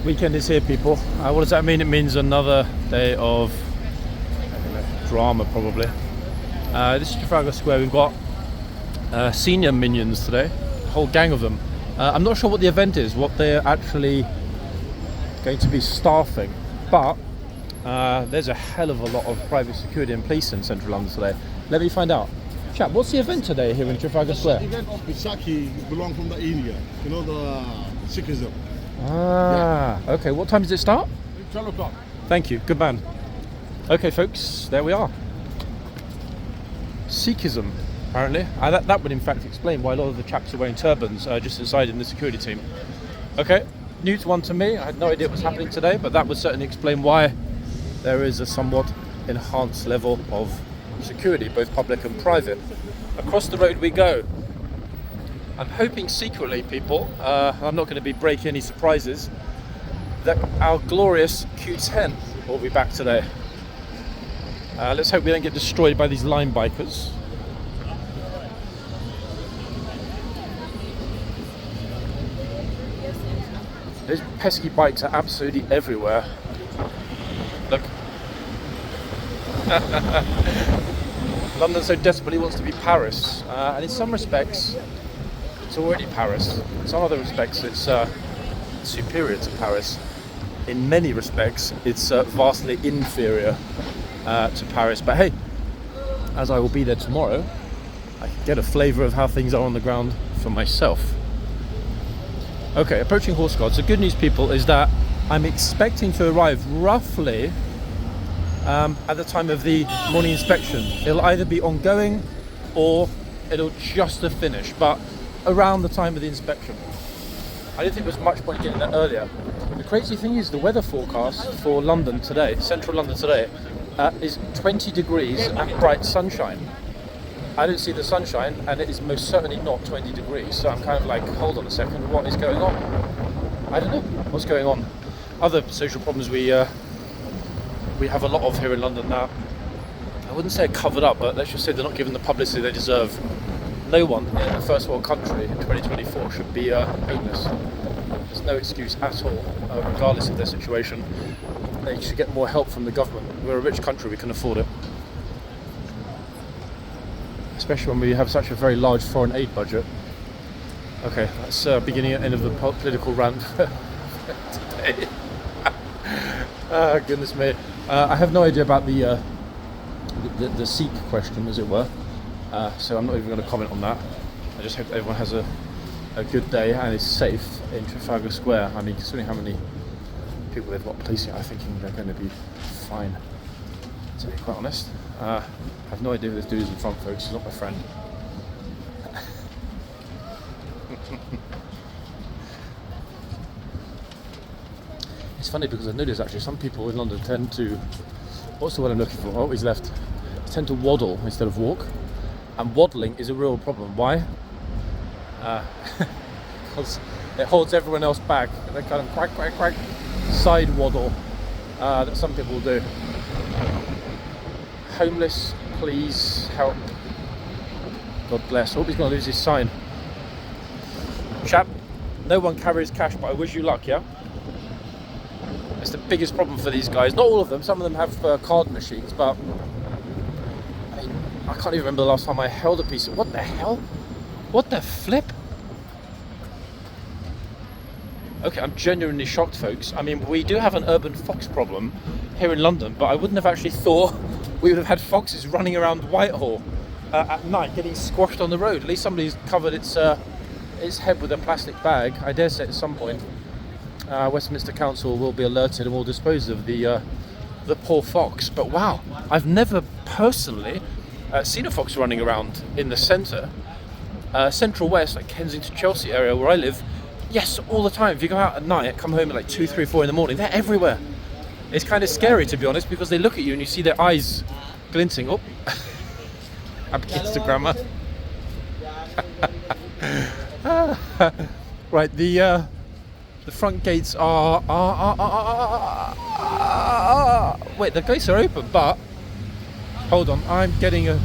Weekend is here, people. What does that mean? It means another day of, I don't know, drama, probably. This is Trafalgar Square. We've got senior minions today, a whole gang of them. I'm not sure what the event is, what they're actually going to be staffing, but there's a hell of a lot of private security and police in central London today. Let me find out. Chap, what's the event today here in Trafalgar Square? The event of Bisaki belong from the India. You know, the Sikhism. Ah, yeah. Okay. What time does it start? 12 o'clock. Thank you. Good man. Okay, folks, there we are. Sikhism, apparently. That would in fact explain why a lot of the chaps are wearing turbans just inside in the security team. Okay, new one to me. I had no idea what was happening today, but that would certainly explain why there is a somewhat enhanced level of security, both public and private. Across the road we go. I'm hoping secretly, people, I'm not going to be breaking any surprises, that our glorious Q10 will be back today. Let's hope we don't get destroyed by these line bikers. Those pesky bikes are absolutely everywhere. Look. London so desperately wants to be Paris, and in some respects it's already Paris. In some other respects it's superior to Paris. In many respects it's vastly inferior to Paris, but hey, as I will be there tomorrow, I can get a flavour of how things are on the ground for myself. Okay, approaching Horse Guards. The good news, people, is that I'm expecting to arrive roughly at the time of the morning inspection. It'll either be ongoing or it'll just have finished, but around the time of the inspection. I didn't think there was much point getting there earlier. The crazy thing is the weather forecast for London today, central London today, is 20 degrees and bright sunshine. I don't see the sunshine, and it is most certainly not 20 degrees, so I'm kind of like, hold on a second, what is going on? I don't know what's going on. Other social problems we have a lot of here in London now. I wouldn't say covered up, but let's just say they're not given the publicity they deserve. No one in a first world country in 2024 should be homeless. There's no excuse at all, regardless of their situation. They should get more help from the government. We're a rich country, we can afford it. Especially when we have such a very large foreign aid budget. Okay, that's beginning and end of the political rant for today. Goodness me. I have no idea about the Sikh question, as it were. So I'm not even going to comment on that. I just hope everyone has a good day and is safe in Trafalgar Square. I mean, considering how many people they've got policing, I'm thinking they're going to be fine, to be quite honest. I have no idea who this dude is in front, folks. He's not my friend. It's funny because I've noticed actually some people in London tend to, what's the word I'm looking for? Oh, he's left. Tend to waddle instead of walk. And waddling is a real problem. Why? Because it holds everyone else back. They kind of quack, quack, quack, side waddle that some people do. Homeless, please help. God bless. I hope he's going to lose his sign. Chap, no one carries cash, but I wish you luck, yeah? It's the biggest problem for these guys. Not all of them. Some of them have card machines, but I mean, I can't even remember the last time I held a piece of... What the hell? What the flip? Okay, I'm genuinely shocked, folks. I mean, we do have an urban fox problem here in London, but I wouldn't have actually thought we would have had foxes running around Whitehall at night, getting squashed on the road. At least somebody's covered its head with a plastic bag. I dare say at some point Westminster Council will be alerted and will dispose of the poor fox. But wow, I've never personally seen a fox running around in the centre. Central West, like Kensington, Chelsea area where I live, yes, all the time. If you go out at night, come home at like 2, 3, 4 in the morning, they're everywhere. It's kind of scary, to be honest, because they look at you and you see their eyes glinting. Oh, I'm Instagrammer. Right, the front gates are wait, the gates are open, but hold on, I'm getting a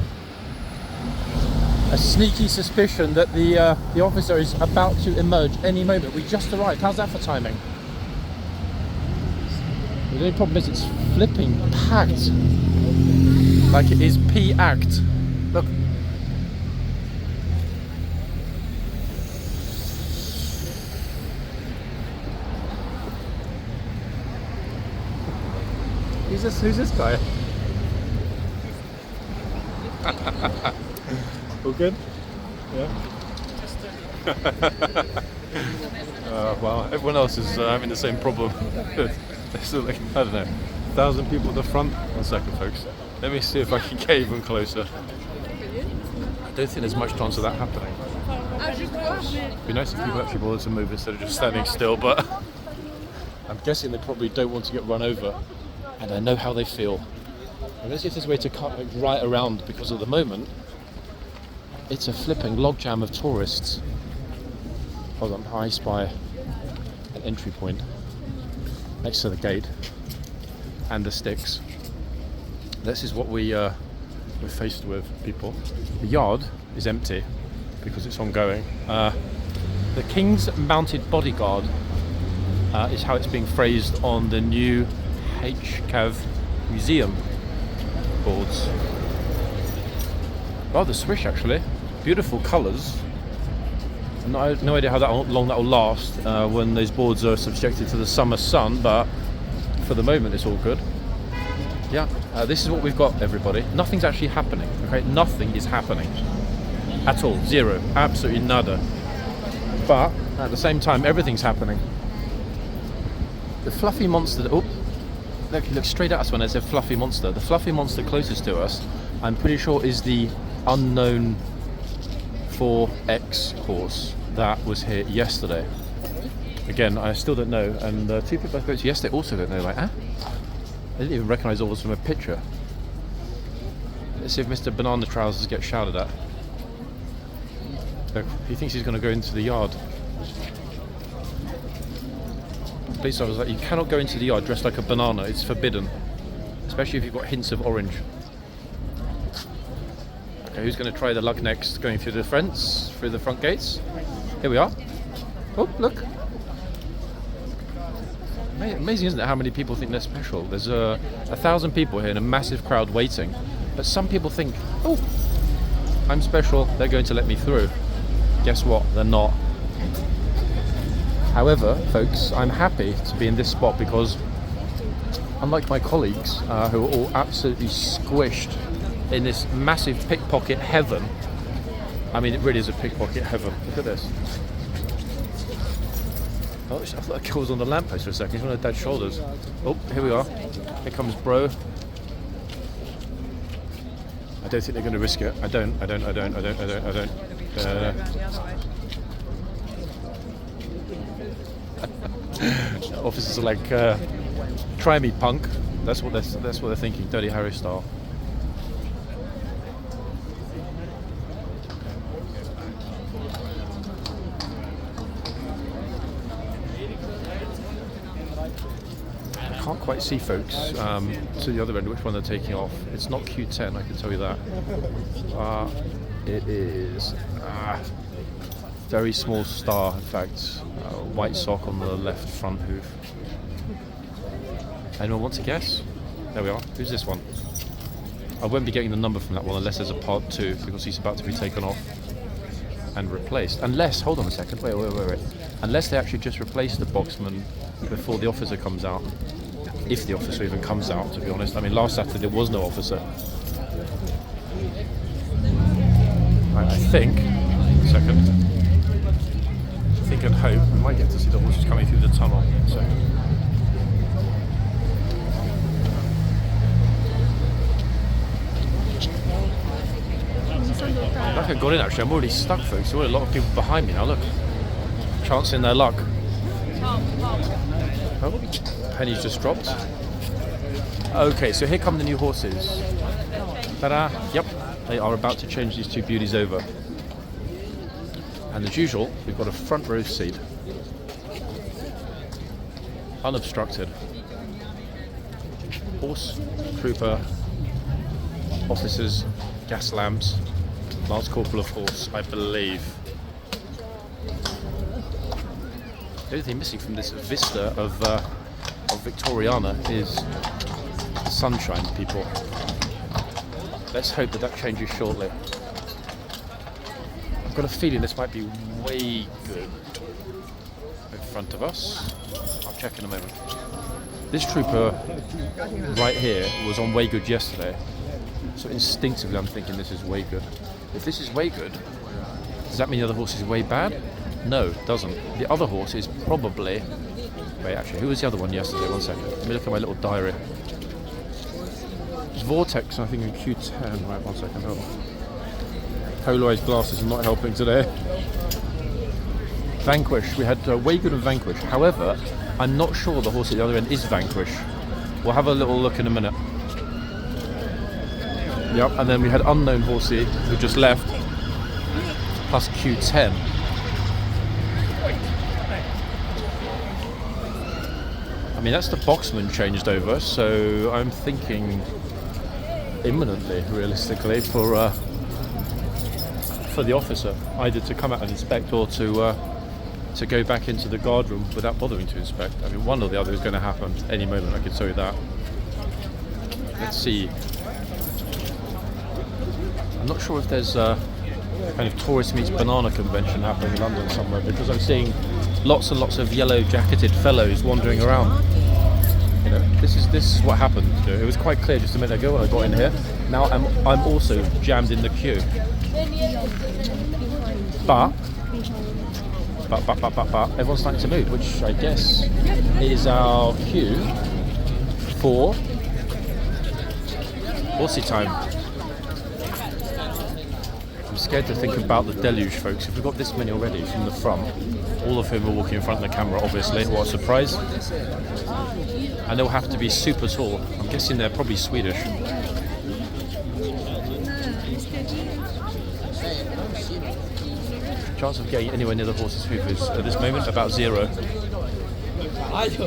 sneaky suspicion that the officer is about to emerge any moment. We just arrived. How's that for timing? The only problem is it's flipping packed. Like it is P-act. Look. Who's this guy? All good? Yeah. Well, everyone else is having the same problem. There's like, I don't know, 1,000 people at the front. 1 second, folks. Let me see if I can get even closer. I don't think there's much chance of that happening. It'd be nice if people actually bothered to move instead of just standing still, but I'm guessing they probably don't want to get run over, and I know how they feel. I'm going to see if there's a way to cut like, right around, because at the moment it's a flipping logjam of tourists. Hold on, I spy an entry point next to the gate and the sticks. This is what we're faced with, people. The yard is empty because it's ongoing. The King's Mounted Bodyguard is how it's being phrased on the new HCAV museum boards. Rather swish, actually. Beautiful colours. No idea how long that will last when those boards are subjected to the summer sun, but for the moment it's all good. Yeah, this is what we've got, everybody. Nothing's actually happening, okay? Nothing is happening at all. Zero. Absolutely nada. But at the same time, everything's happening. The fluffy monster... Oh, look, he looks straight at us when I said fluffy monster. The fluffy monster closest to us, I'm pretty sure, is the unknown 4X horse that was here yesterday. Again, I still don't know, and the two people I spoke to yesterday also don't know, like, I didn't even recognise all this from a picture. Let's see if Mr. Banana Trousers gets shouted at. Look, he thinks he's going to go into the yard. Police officer was like, you cannot go into the yard dressed like a banana, it's forbidden. Especially if you've got hints of orange. Okay, who's going to try the luck next? Going through the fence, through the front gates? Here we are. Oh, look. Amazing, isn't it, how many people think they're special? There's 1,000 people here in a massive crowd waiting. But some people think, oh, I'm special, they're going to let me through. Guess what? They're not. However, folks, I'm happy to be in this spot because unlike my colleagues who are all absolutely squished in this massive pickpocket heaven, I mean, it really is a pickpocket heaven. Look at this. Oh, I thought that girl was on the lamppost for a second. She's on her dad's shoulders. Oh, here we are. Here comes bro. I don't think they're going to risk it. I don't. Officers are like, try me, punk. That's what they're thinking. Dirty Harry style. I can't quite see, folks, to the other end which one they're taking off. It's not Q10, I can tell you that. It is very small star, in fact. White sock on the left front hoof. Anyone want to guess? There we are. Who's this one? I won't be getting the number from that one unless there's a part 2, because he's about to be taken off and replaced. Unless, hold on a second, wait. Unless they actually just replace the boxman before the officer comes out. If the officer even comes out, to be honest. I mean, last Saturday there was no officer. I think, and hope we might get to see the horses coming through the tunnel. So. Like I got in actually, I'm already stuck, folks. There were a lot of people behind me now, look. Chancing their luck. Oh, pennies just dropped. Okay, so here come the new horses. Ta-da! Yep, they are about to change these two beauties over. And as usual, we've got a front row seat. Unobstructed. Horse, trooper, officers, gas lamps, Lance Corporal of Horse, I believe. The only thing missing from this vista of of Victoriana is sunshine, people. Let's hope that that changes shortly. I've got a feeling this might be way good in front of us. I'll check in a moment. This trooper right here was on way good yesterday, so instinctively I'm thinking this is way good. If this is way good, does that mean the other horse is way bad? No, it doesn't. The other horse is probably... Wait, actually, who was the other one yesterday? One second. Let me look at my little diary. It's Vortex, I think, in Q10. Right, one second. Hold on. Polarized glasses are not helping today. Vanquish. We had Waygood and Vanquish. However, I'm not sure the horse at the other end is Vanquish. We'll have a little look in a minute. Yep, and then we had Unknown Horsey, who just left, plus Q10. I mean, that's the boxman changed over, so I'm thinking imminently, realistically, for the officer, either to come out and inspect or to go back into the guard room without bothering to inspect. I mean, one or the other is going to happen any moment, I can tell you that. Let's see. I'm not sure if there's a kind of tourist meets banana convention happening in London somewhere, because I'm seeing lots and lots of yellow jacketed fellows wandering around. You know, this is what happened. You know, it was quite clear just a minute ago when I got in here. Now I'm also jammed in the queue. But everyone's starting to move, which I guess is our cue for horsey time. I'm scared to think about the deluge, folks. If we've got this many already from the front, all of whom are walking in front of the camera, obviously, what a surprise. And they'll have to be super tall. I'm guessing they're probably Swedish. Chance of getting anywhere near the horse's hoof is, at this moment, about 0. Let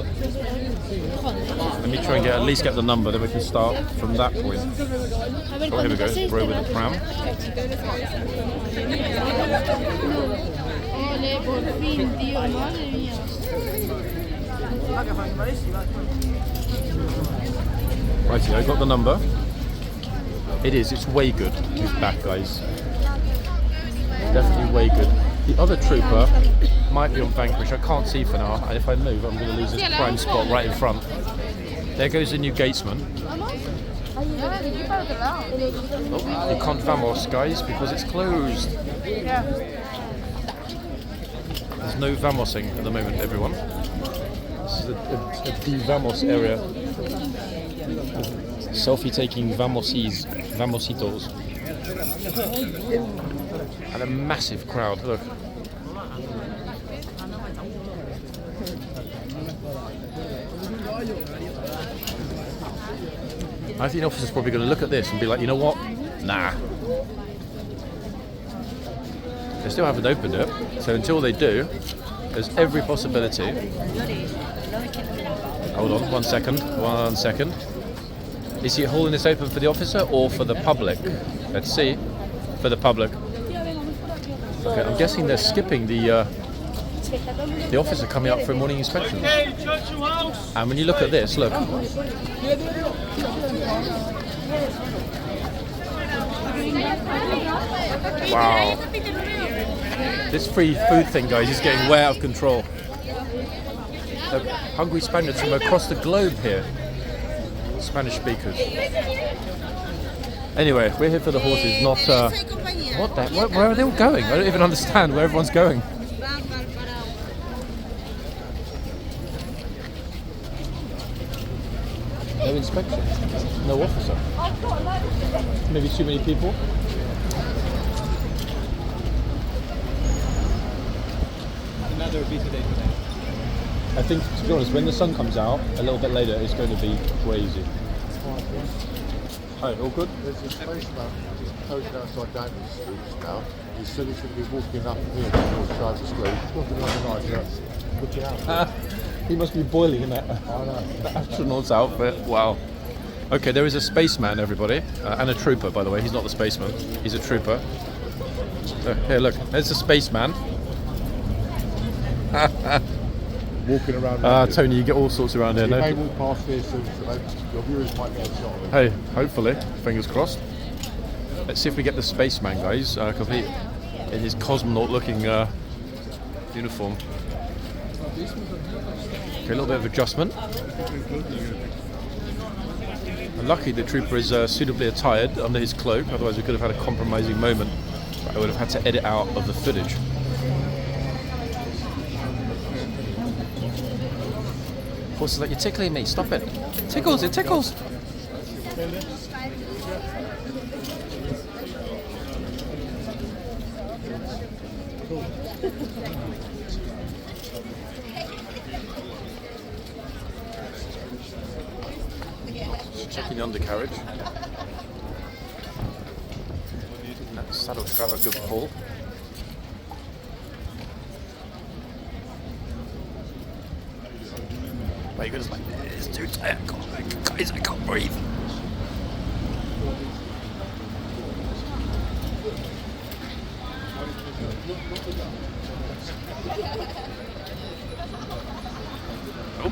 me try and at least get the number, then we can start from that point. Oh, here we go, Bro with the pram. Righty, I got the number. It's way good. He's back, guys. Definitely way good. The other trooper might be on Vanquish, I can't see for now, and if I move I'm going to lose this prime spot right in front. There goes the new gatesman. Oh, you can't vamos, guys, because it's closed. There's no vamosing at the moment, everyone. This is a de-vamos area. Selfie taking vamositos. And a massive crowd, look. I think the officer's probably going to look at this and be like, you know what? Nah. They still haven't opened it, so until they do, there's every possibility. Hold on, one second. Is he holding this open for the officer or for the public? Let's see. For the public. Okay, I'm guessing they're skipping the officer coming up for a morning inspection. And when you look at this, look. Wow. This free food thing, guys, is getting way out of control. Hungry Spaniards from across the globe here. Spanish speakers. Anyway, we're here for the horses, not... where are they all going? I don't even understand where everyone's going. No inspection. No officer. Maybe too many people. Another busy day today. I think, to be honest, when the sun comes out a little bit later, it's going to be crazy. Hi, all good? There's a spaceman posted outside Daniel's street now. He said he's going to be walking up here to the side of the street. Looking like a nice, looking out. He must be boiling in that astronaut's outfit. Wow. Okay, there is a spaceman, everybody, and a trooper, by the way. He's not the spaceman. He's a trooper. Here, look. There's a spaceman. walking around. Tony, you get all sorts around here. You may No? walk past here soon, so your viewers might get a shot of him. Hey, hopefully, fingers crossed. Let's see if we get the spaceman, guys, complete in his cosmonaut-looking uniform. Okay, a little bit of adjustment. And lucky the trooper is suitably attired under his cloak, otherwise we could have had a compromising moment. I would have had to edit out of the footage. Horse is like, you're tickling me, stop it. Tickles, it tickles. Checking the undercarriage. That saddle strap a good pull. My goodness, like, it's too tight. Guys, I can't breathe. Oh,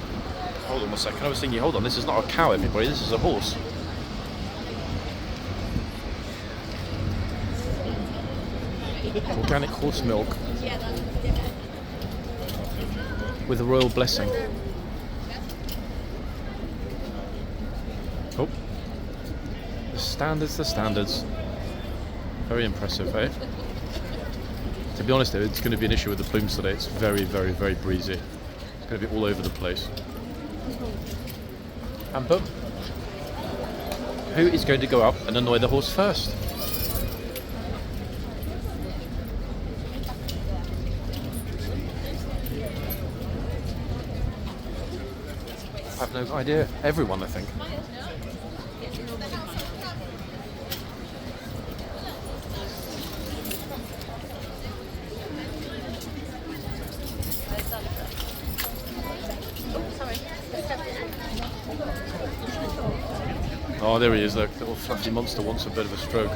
hold on 1 second. I was thinking, hold on, this is not a cow, everybody. This is a horse. Organic horse milk with a royal blessing. Oh, the standards. Very impressive, eh? To be honest, though, it's going to be an issue with the plumes today. It's very, very, very breezy. It's going to be all over the place. And boom. Who is going to go up and annoy the horse first? I have no idea. Everyone, I think. Oh, there he is, look. Little fluffy monster wants a bit of a stroke.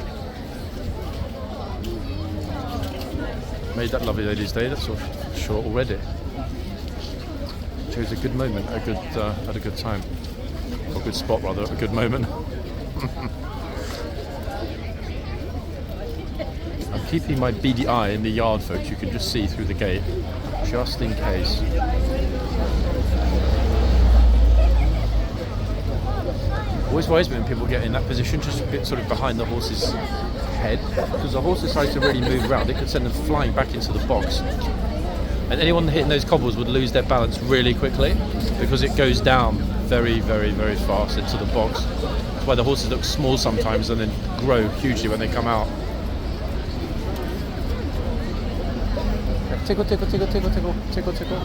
Made that lovely lady's day, that's for sure already. Chose a good moment, at a good time. Or a good spot, rather, a good moment. I'm keeping my beady eye in the yard, folks. You can just see through the gate, just in case. Always worries me when people get in that position, just a bit sort of behind the horse's head, because the horse decides to really move around. It could send them flying back into the box. And anyone hitting those cobbles would lose their balance really quickly, because it goes down very, very, very fast into the box. That's why the horses look small sometimes and then grow hugely when they come out. Tickle, tickle, tickle, tickle, tickle, tickle, tickle.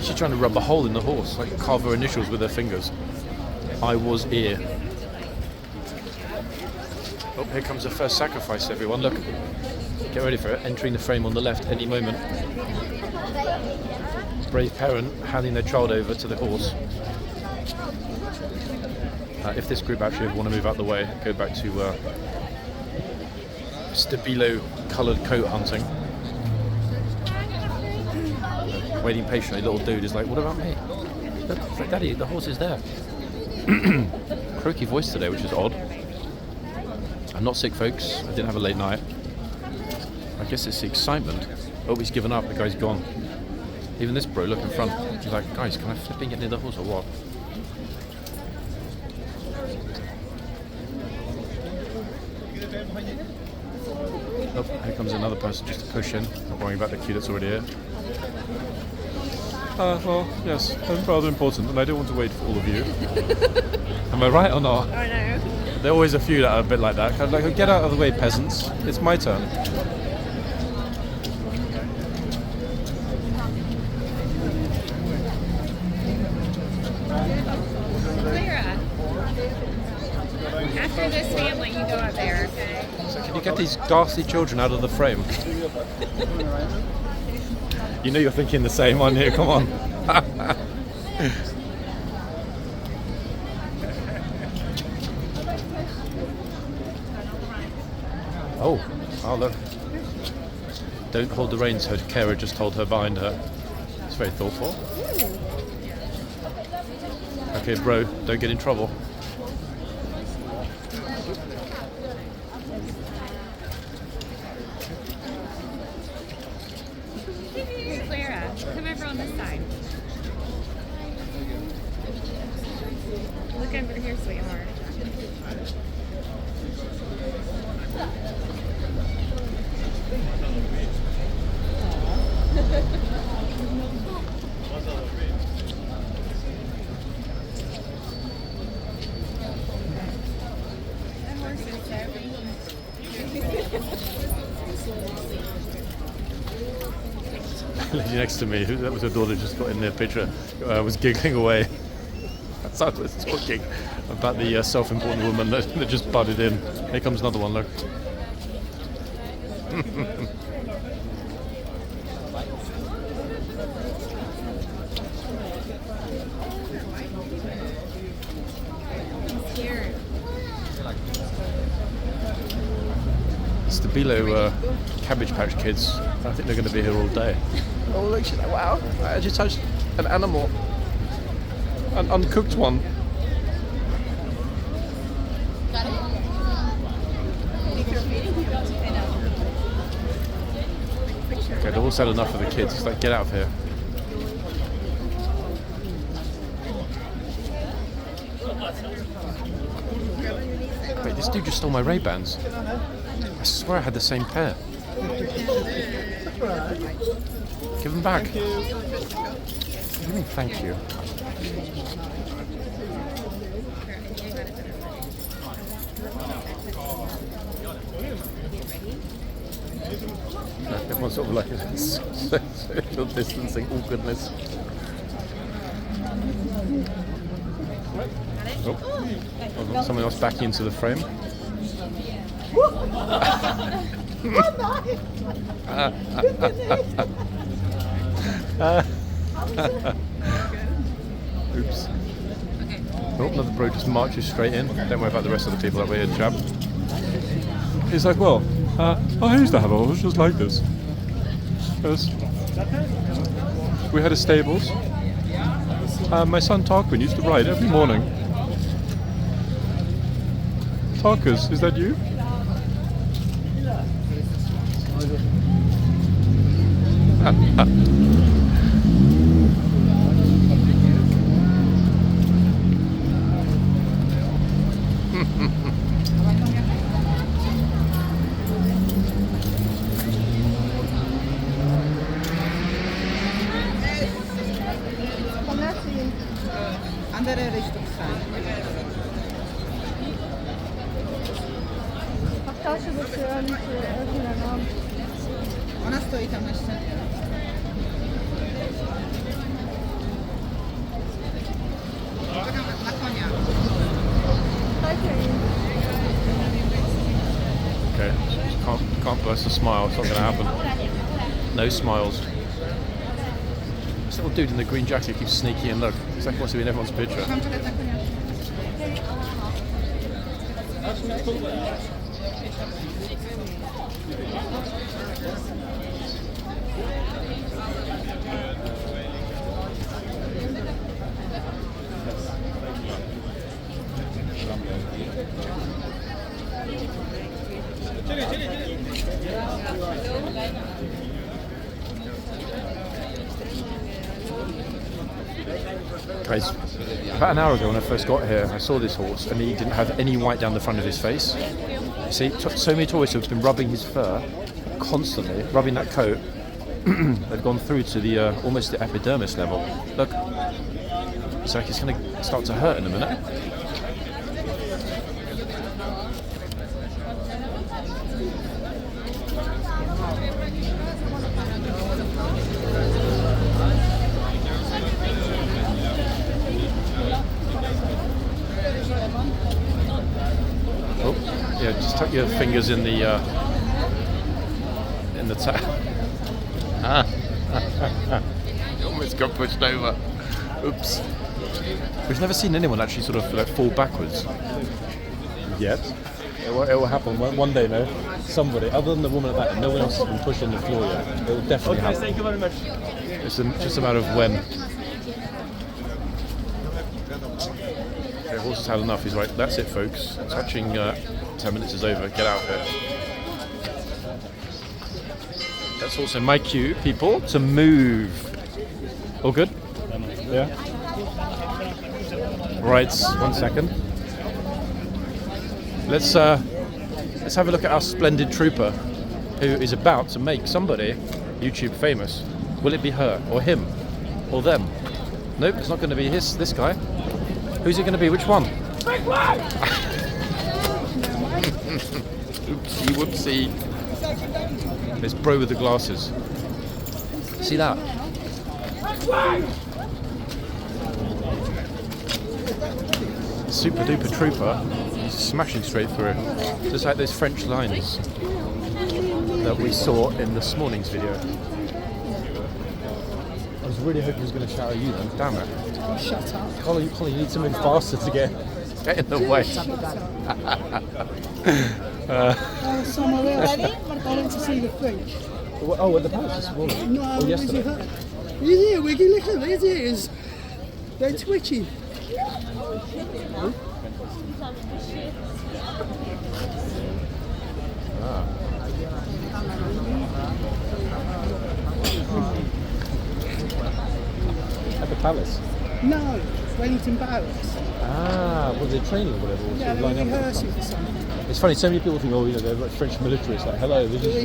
She's trying to rub a hole in the horse, like carve her initials with her fingers. I was ear. Oh, here comes the first sacrifice, everyone. Look. Get ready for it. Entering the frame on the left any moment. Brave parent handing their child over to the horse. If this group actually want to move out the way, go back to stabilo coloured coat hunting. Waiting patiently, little dude is like, what about me? Look, it's like, Daddy, the horse is there. Croaky voice today, which is odd. I'm not sick, folks. I didn't have a late night. I guess it's the excitement. Oh, he's given up. The guy's gone. Even this bro, look in front. He's like, guys, can I flipping get near the horse or what? Oh, here comes another person just to push in. Not worrying about the queue that's already here. Well, yes, I'm rather important, and I don't want to wait for all of you. Am I right or not? I know. There are always a few that are a bit like that. Kind of like, get out of the way, peasants. It's my turn. Clara, after this family, you go up there, okay? So can you get these ghastly children out of the frame? You know you're thinking the same one here, come on. Oh look. Don't hold the reins, her carer just hold her behind her. It's very thoughtful. Okay, bro, don't get in trouble. Clara, come over on this side. Look over here, sweetheart. That horse is so Lady next to me, that was her daughter, just got in their picture, was giggling away. That's how I was talking about the self-important woman that just butted in. Here comes another one, look. scared. It's the Bilo Cabbage Patch Kids. I think they're going to be here all day. Oh look, she's like, wow, I just touched an animal. An uncooked one. Okay, they've all said enough for the kids. It's like, get out of here. Wait, this dude just stole my Ray-Bans. I swear I had the same pair. Give them back. What do you mean, thank you? Everyone's sort of like social distancing awkwardness. Oh, someone else back into the frame. Oops. Oh, another bro just marches straight in. Don't worry about the rest of the people over here, chap. He's like, well, I used to have a horse just like this. Yes. We had a stables. My son Tarquin used to ride every morning. Tarkus, is that you? Andere Richtung sein. Ona stoi tam na ścianie. Czekam na konia. Okay, can't burst a smile. It's not going to happen. No smiles. This little dude in the green jacket keeps sneaking in. Look, it's like wants to be in everyone's picture. Mam czekać na konia. Guys, about an hour ago when I first got here, I saw this horse and he didn't have any white down the front of his face. You see, so many tourists have been rubbing his fur constantly, rubbing that coat. They've gone through to the almost the epidermis level. Look, it's like it's going to start to hurt in a minute. Yeah, just tuck your fingers in the tap. You almost got pushed over. Oops. We've never seen anyone actually sort of like fall backwards yet. It will happen one day, no? Somebody, other than the woman at that, no one else has been pushing the floor yet. It will definitely happen. Thank you very much. It's just a matter of when. Okay, horse has had enough. He's right. That's it, folks. Touching 10 minutes is over. Get out of here. That's also my cue, people, to move. All good? Yeah. Right. 1 second. Let's have a look at our splendid trooper, who is about to make somebody YouTube famous. Will it be her or him or them? Nope, it's not going to be this guy. Who's it going to be? Which one? Oopsie whoopsie. This bro with the glasses. See that? Super duper trooper. He's smashing straight through. Just like those French lines that we saw in this morning's video. I was really hoping he was going to shout at you then. Damn it. Oh, shut up. Colin, you need to move faster to get in the way. Somewhere else. I went to see the French. Oh, at the palace this morning? No, Or yesterday? He's here, Wiggy, look at his ears. They're twitchy. At the palace? No, Wellington Barracks. Was it training or whatever? Or Yeah, sort of they're lining up? rehearsing for something. It's funny, so many people think, oh, they're like French military. It's like, hello, they're just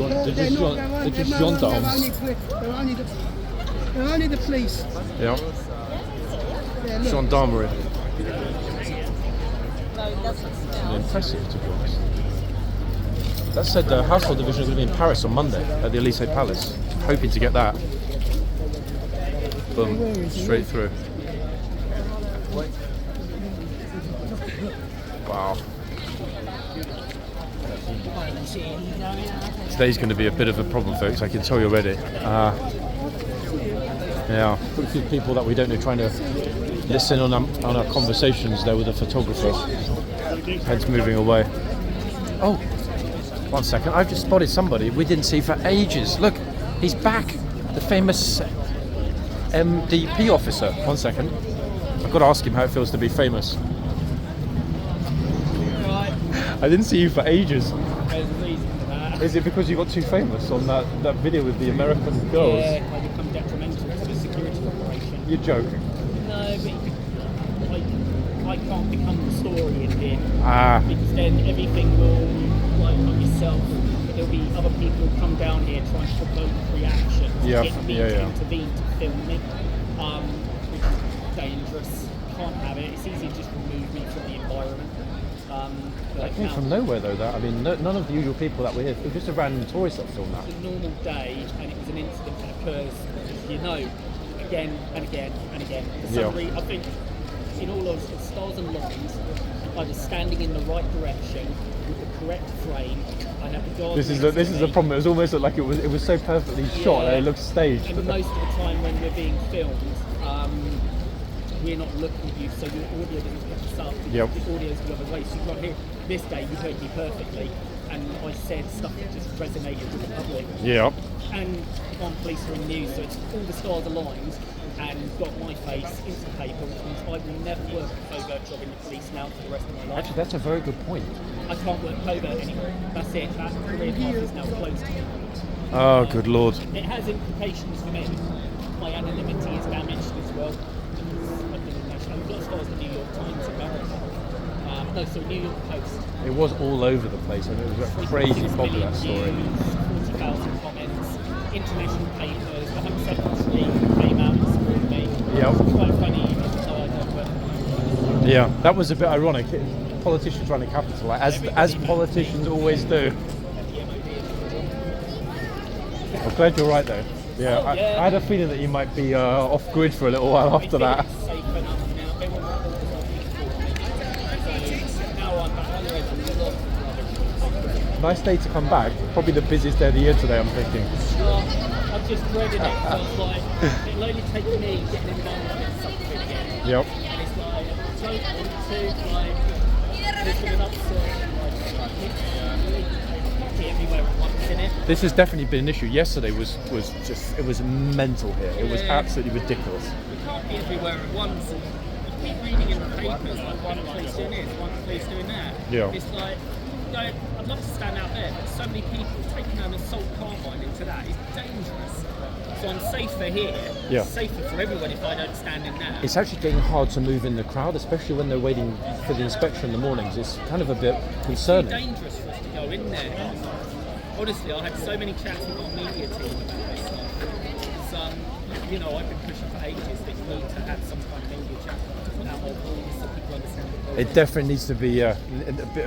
gendarmes. They're only the police. Yeah, Yeah, look. gendarmerie. Impressive, to be honest. That said, the household division is going to be in Paris on Monday at the Elysee Palace. Hoping to get that. Boom, straight through. Wow. Today's going to be a bit of a problem, folks. I can tell you already. Yeah, a few people that we don't know trying to listen on our conversations there with the photographer. Heads moving away. Oh, 1 second. I've just spotted somebody we didn't see for ages. Look, he's back. The famous MDP officer. 1 second. I've got to ask him how it feels to be famous. I didn't see you for ages. There's a reason for that. Is it because you got too famous on that video with the American girls? Yeah, I become detrimental to the security operation. You're joking. No, but I can't become the story in here. Because then everything will, like yourself, there'll be other people who come down here trying to provoke reaction. Yeah, Get me to intervene to film me, which is dangerous. Can't have it. It's easy to just remove me from the environment. That came from nowhere though, that. I mean, none of the usual people that were here. It was just a random tourist that filmed that. It's a normal day, and it was an incident that occurs, again and again and again. For some reason, I think, in all of the stars and lines, I was standing in the right direction with the correct frame. I had the guard. This is the problem. It was almost like it was so perfectly shot that it looked staged. And most of the time when we're being filmed, we're not looking at you, so your audio doesn't pick us up. The audio's the other way, so you can't hear. This day you heard me perfectly, and I said stuff that just resonated with the public. Yeah. And I'm police are in news, so it's all the stars aligned and got my face into the paper, which means I will never work a covert job in the police now for the rest of my life. Actually, that's a very good point. I can't work covert anymore. That's it. That career path is now closed to me. Oh, good lord. It has implications for me. My anonymity is damaged as well. I've got stars in the New York Times, America. New York Post. It was all over the place. I mean, it was a crazy popular, that story. 40,000 comments, international papers, the Home Secretary came out and supported me. Yeah. Quite funny, Yeah, that was a bit ironic. Politicians trying to capitalise, as politicians always do. I'm glad you're right though. Yeah, I had a feeling that you might be off grid for a little while after that. Nice day to come back. Probably the busiest day of the year today, I'm thinking. I'm just dreading it. I was like, it'll only take me getting involved in something again. Yep. And it's like, don't want to, there's been an upset. everywhere at once in it. This has definitely been an issue. Yesterday was just, it was mental here. It was absolutely ridiculous. We can't be everywhere at once. You keep reading in the papers like one police doing this, one police doing that. Yeah. It's like, I'd love to stand out there, but so many people taking an assault carbine into that is dangerous. So I'm safer here, Yeah. safer for everyone if I don't stand in that. It's actually getting hard to move in the crowd, especially when they're waiting for the inspection in the mornings. It's kind of a bit It's concerning. dangerous for us to go in there. Honestly, I had so many chats with our media team about this stuff. It's, you know, I've been pushing for ages that you need to have some kind of media chat about all this so people understand what goes on. It definitely needs to be a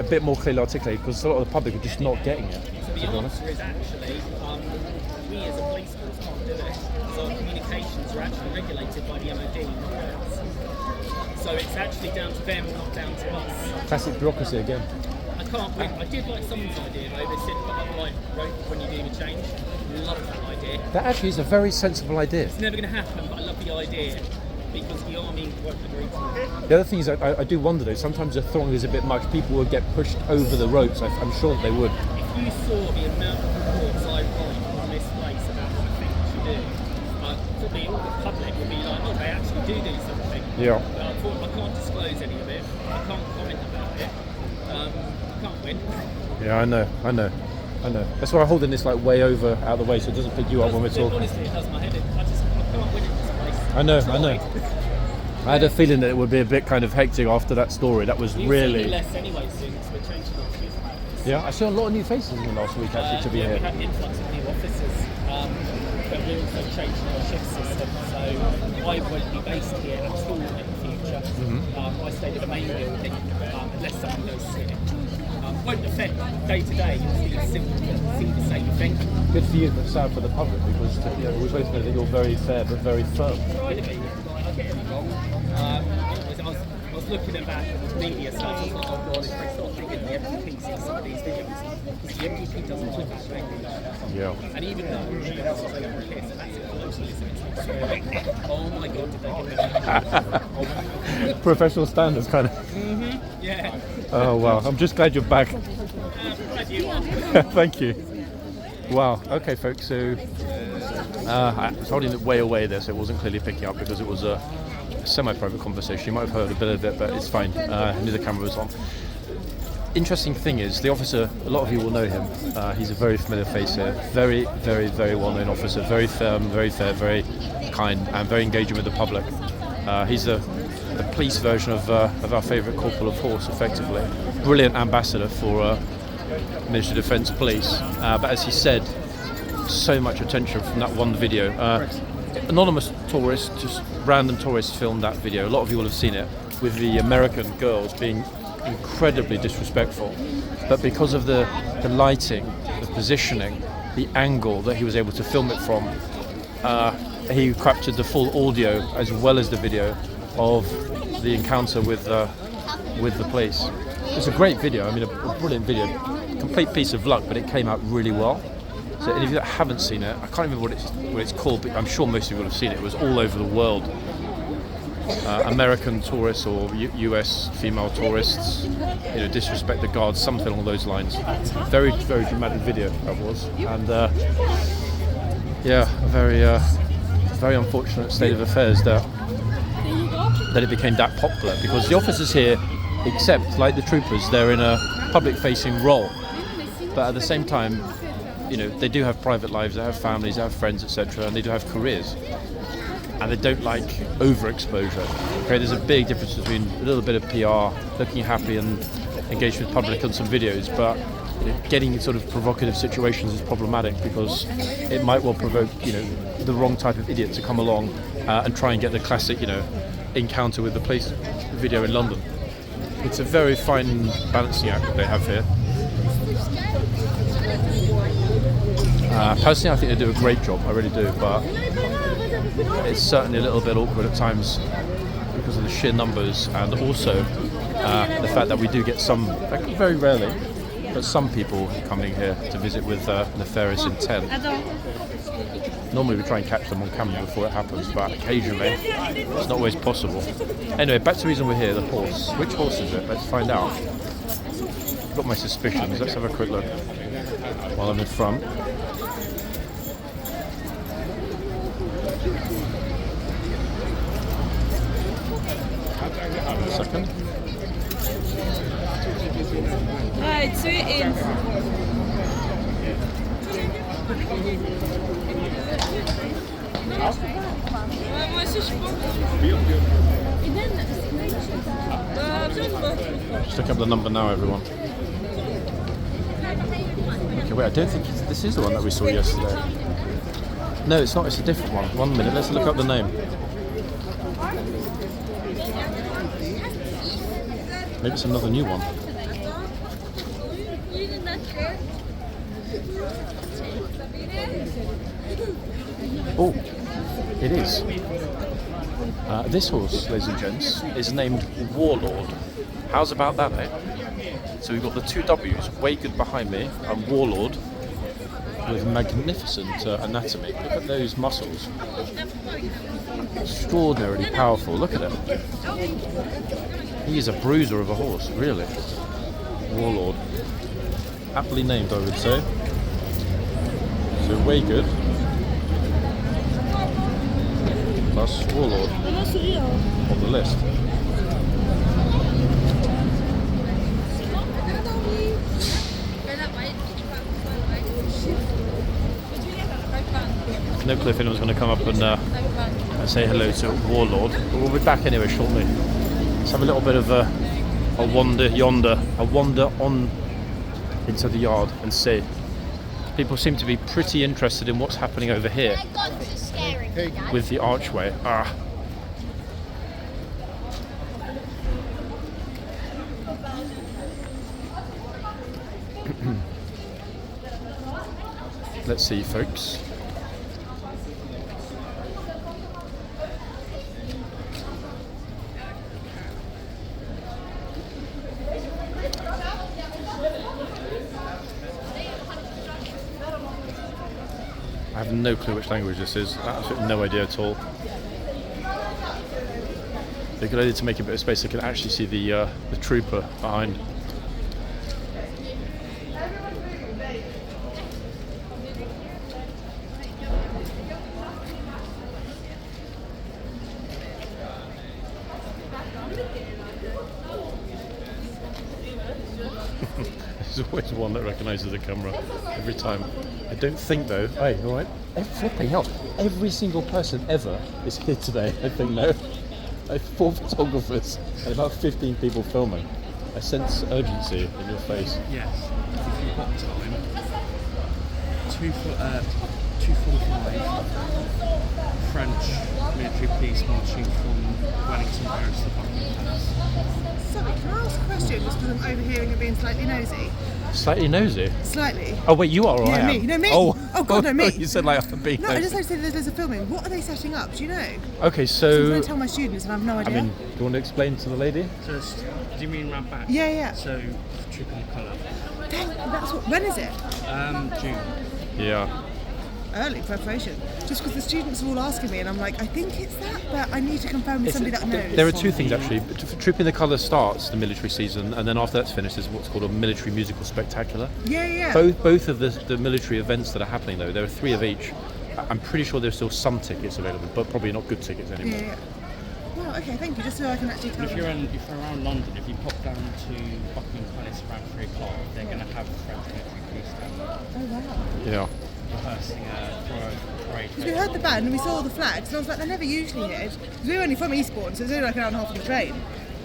bit more clearly articulated because a lot of the public are just not getting it. So To the be honest. answer is actually, we as a police force can't do it because our communications are actually regulated by the MOD, not ours. So it's actually down to them, not down to us. Classic bureaucracy again. I can't win. I did like someone's idea though. They said put up like rope when you do the change. Love that idea. That actually is a very sensible idea. It's never going to happen, but I love the idea because the army won't agree to it. The other thing is, I do wonder though, sometimes the throng is a bit much. People would get pushed over the ropes. I'm sure that they would. If you saw the amount of reports I write on this place about what I think we should do, probably all the public would be like, oh, they actually do something. Yeah. But I can't disclose any of it. I can't comment about it. I can't win. Yeah, I know. That's why I'm holding this like way over out of the way so it doesn't pick you up when we're talking. Honestly, it does my head in. I can't win in this place. I know. Tried. I had a feeling that it would be a bit kind of hectic after that story. That was You'll see really. me less anyway since we're changing our shift. Yeah, I saw a lot of new faces in the last week actually to be We here. had an influx of new officers, but we're also changing our shift system, so I won't be based here at all in the future. I stay at the main building unless someone goes sick. Won't affect day to day, you'll still see the same thing. Good for you, but sad for the public because we both know that you're very fair but very firm. Really, I get it wrong. I was looking at that media stuff, I was like, oh god, if they start thinking the MDP sees some of these videos, because the MDP doesn't like that language. Yeah. And even though this is like a piss, and that's it, colloquialism, it's like swearing. Oh my god, did they get that? Professional standards kind of. Yeah. Oh wow, I'm just glad you're back. Glad you are. Thank you. Wow, okay folks, so I was holding it way away there so it wasn't clearly picking up because it was a semi-private conversation. You might have heard a bit of it, but it's fine. I knew the camera was on. Interesting thing is, the officer, a lot of you will know him. He's a very familiar face here. Very, very, very well-known officer. Very firm, very fair, very kind, and very engaging with the public. He's the police version of our favourite corporal of horse, effectively. Brilliant ambassador for Ministry of Defence Police. But as he said, so much attention from that one video. Anonymous tourists, just random tourists filmed that video. A lot of you will have seen it, with the American girls being incredibly disrespectful. But because of the lighting, the positioning, the angle that he was able to film it from, he captured the full audio as well as the video of the encounter with the police. It's a great video. I mean, a brilliant video. Complete piece of luck, but it came out really well. So any of you that haven't seen it, I can't remember what it's called, but I'm sure most of you will have seen it. It was all over the world. American tourists or US female tourists, disrespect the guards, something along those lines. Very, very dramatic video that was, and a very unfortunate state of affairs that it became that popular, because the officers here, except like the troopers, they're in a public-facing role, but at the same time, they do have private lives, they have families, they have friends, etc., and they do have careers. And they don't like overexposure. Okay, there's a big difference between a little bit of PR, looking happy and engaged with public on some videos, but getting sort of provocative situations is problematic because it might well provoke, the wrong type of idiot to come along and try and get the classic, encounter with the police video in London. It's a very fine balancing act that they have here. Personally, I think they do a great job. I really do, but it's certainly a little bit awkward at times because of the sheer numbers, and also the fact that we do get some, very rarely, but some people coming here to visit with nefarious intent. Normally we try and catch them on camera before it happens, but occasionally it's not always possible. Anyway, back to the reason we're here, the horse. Which horse is it? Let's find out. I've got my suspicions. Let's have a quick look while I'm in front. Second. Right, so it is. Just look up the number now, everyone. Okay, wait, I don't think this is the one that we saw yesterday. No, it's not, it's a different one. 1 minute, let's look up the name. Maybe it's another new one. Oh, it is. This horse, ladies and gents, is named Warlord. How's about that, eh? So we've got the two W's, Waygood behind me, and Warlord, with magnificent anatomy. Look at those muscles. Extraordinarily powerful. Look at him. He is a bruiser of a horse, really. Warlord. Aptly named, I would say. So Waygood plus Warlord on the list. No clue if anyone's going to come up and say hello to Warlord, but we'll be back anyway shortly. Let's have a little bit of a wander on into the yard and see. People seem to be pretty interested in what's happening over here with the archway. Let's see, folks. I have no clue which language this is. Absolutely no idea at all. They could idea to make a bit of space. I can actually see the trooper behind. There's always one that recognises the camera every time. I don't think though. Hey, all right. Flipping hell! Every single person ever is here today. I think no. I have 4 photographers and about 15 people filming. I sense urgency in your face. Yes. If you've got time. 2:45. French military police marching from Wellington Barracks to Buckingham Palace. Sorry, can I ask a question just because I'm overhearing you being slightly nosy? Slightly nosy? Slightly. Oh wait, you are or I am? Me. No, me. Oh God, no, me. You said like I'm being No, nosy. I just like to say there's a filming. What are they setting up? Do you know? Okay, I'm so trying to tell my students and I have no I idea. mean, do you want to explain to the lady? Just, do you mean round back? Yeah. So, tripping the colour. That's what. When is it? June. Yeah. Early preparation. Just because the students are all asking me, and I'm like, I think it's that, but I need to confirm with somebody that knows. There are two things actually. Trooping the Colour starts the military season, and then after that's finished is what's called a military musical spectacular. Yeah. Both of the military events that are happening though, there are 3 of each. I'm pretty sure there's still some tickets available, but probably not good tickets anymore. Yeah. Well, okay, thank you. Just so I can actually tell If them. you're around London, if you pop down to Buckingham Palace around 3 o'clock, they're going to have French military police down there. Oh wow. Yeah. Rehearsing a parade. Because we heard the band and we saw all the flags, and I was like, they're never usually here. Because we were only from Eastbourne, so it's only like an hour and a half on the train.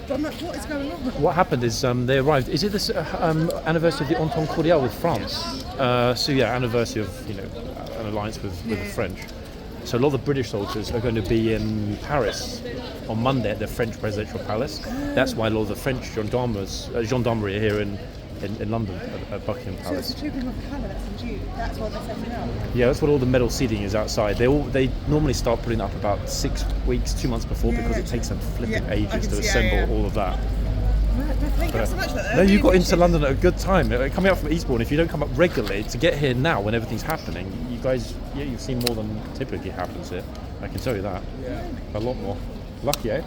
But I'm like, what is going on? What happened is they arrived. Is it this anniversary of the Entente Cordiale with France? So yeah, anniversary of an alliance with the French. So a lot of the British soldiers are going to be in Paris on Monday at the French presidential palace. That's why a lot of the French gendarmerie are here in London at Buckingham So it's Palace. the trooping of the colour that's in June. That's what they're setting up. Yeah, that's what all the medal seating is outside. They normally start putting up about 6 weeks, 2 months before because it takes them flipping ages to assemble all of that. Thank you so much for that. No, you got into London at a good time. Coming up from Eastbourne, if you don't come up regularly, to get here now when everything's happening, you guys, you've seen more than typically happens here. I can tell you that. Yeah. A lot more. Lucky, eh?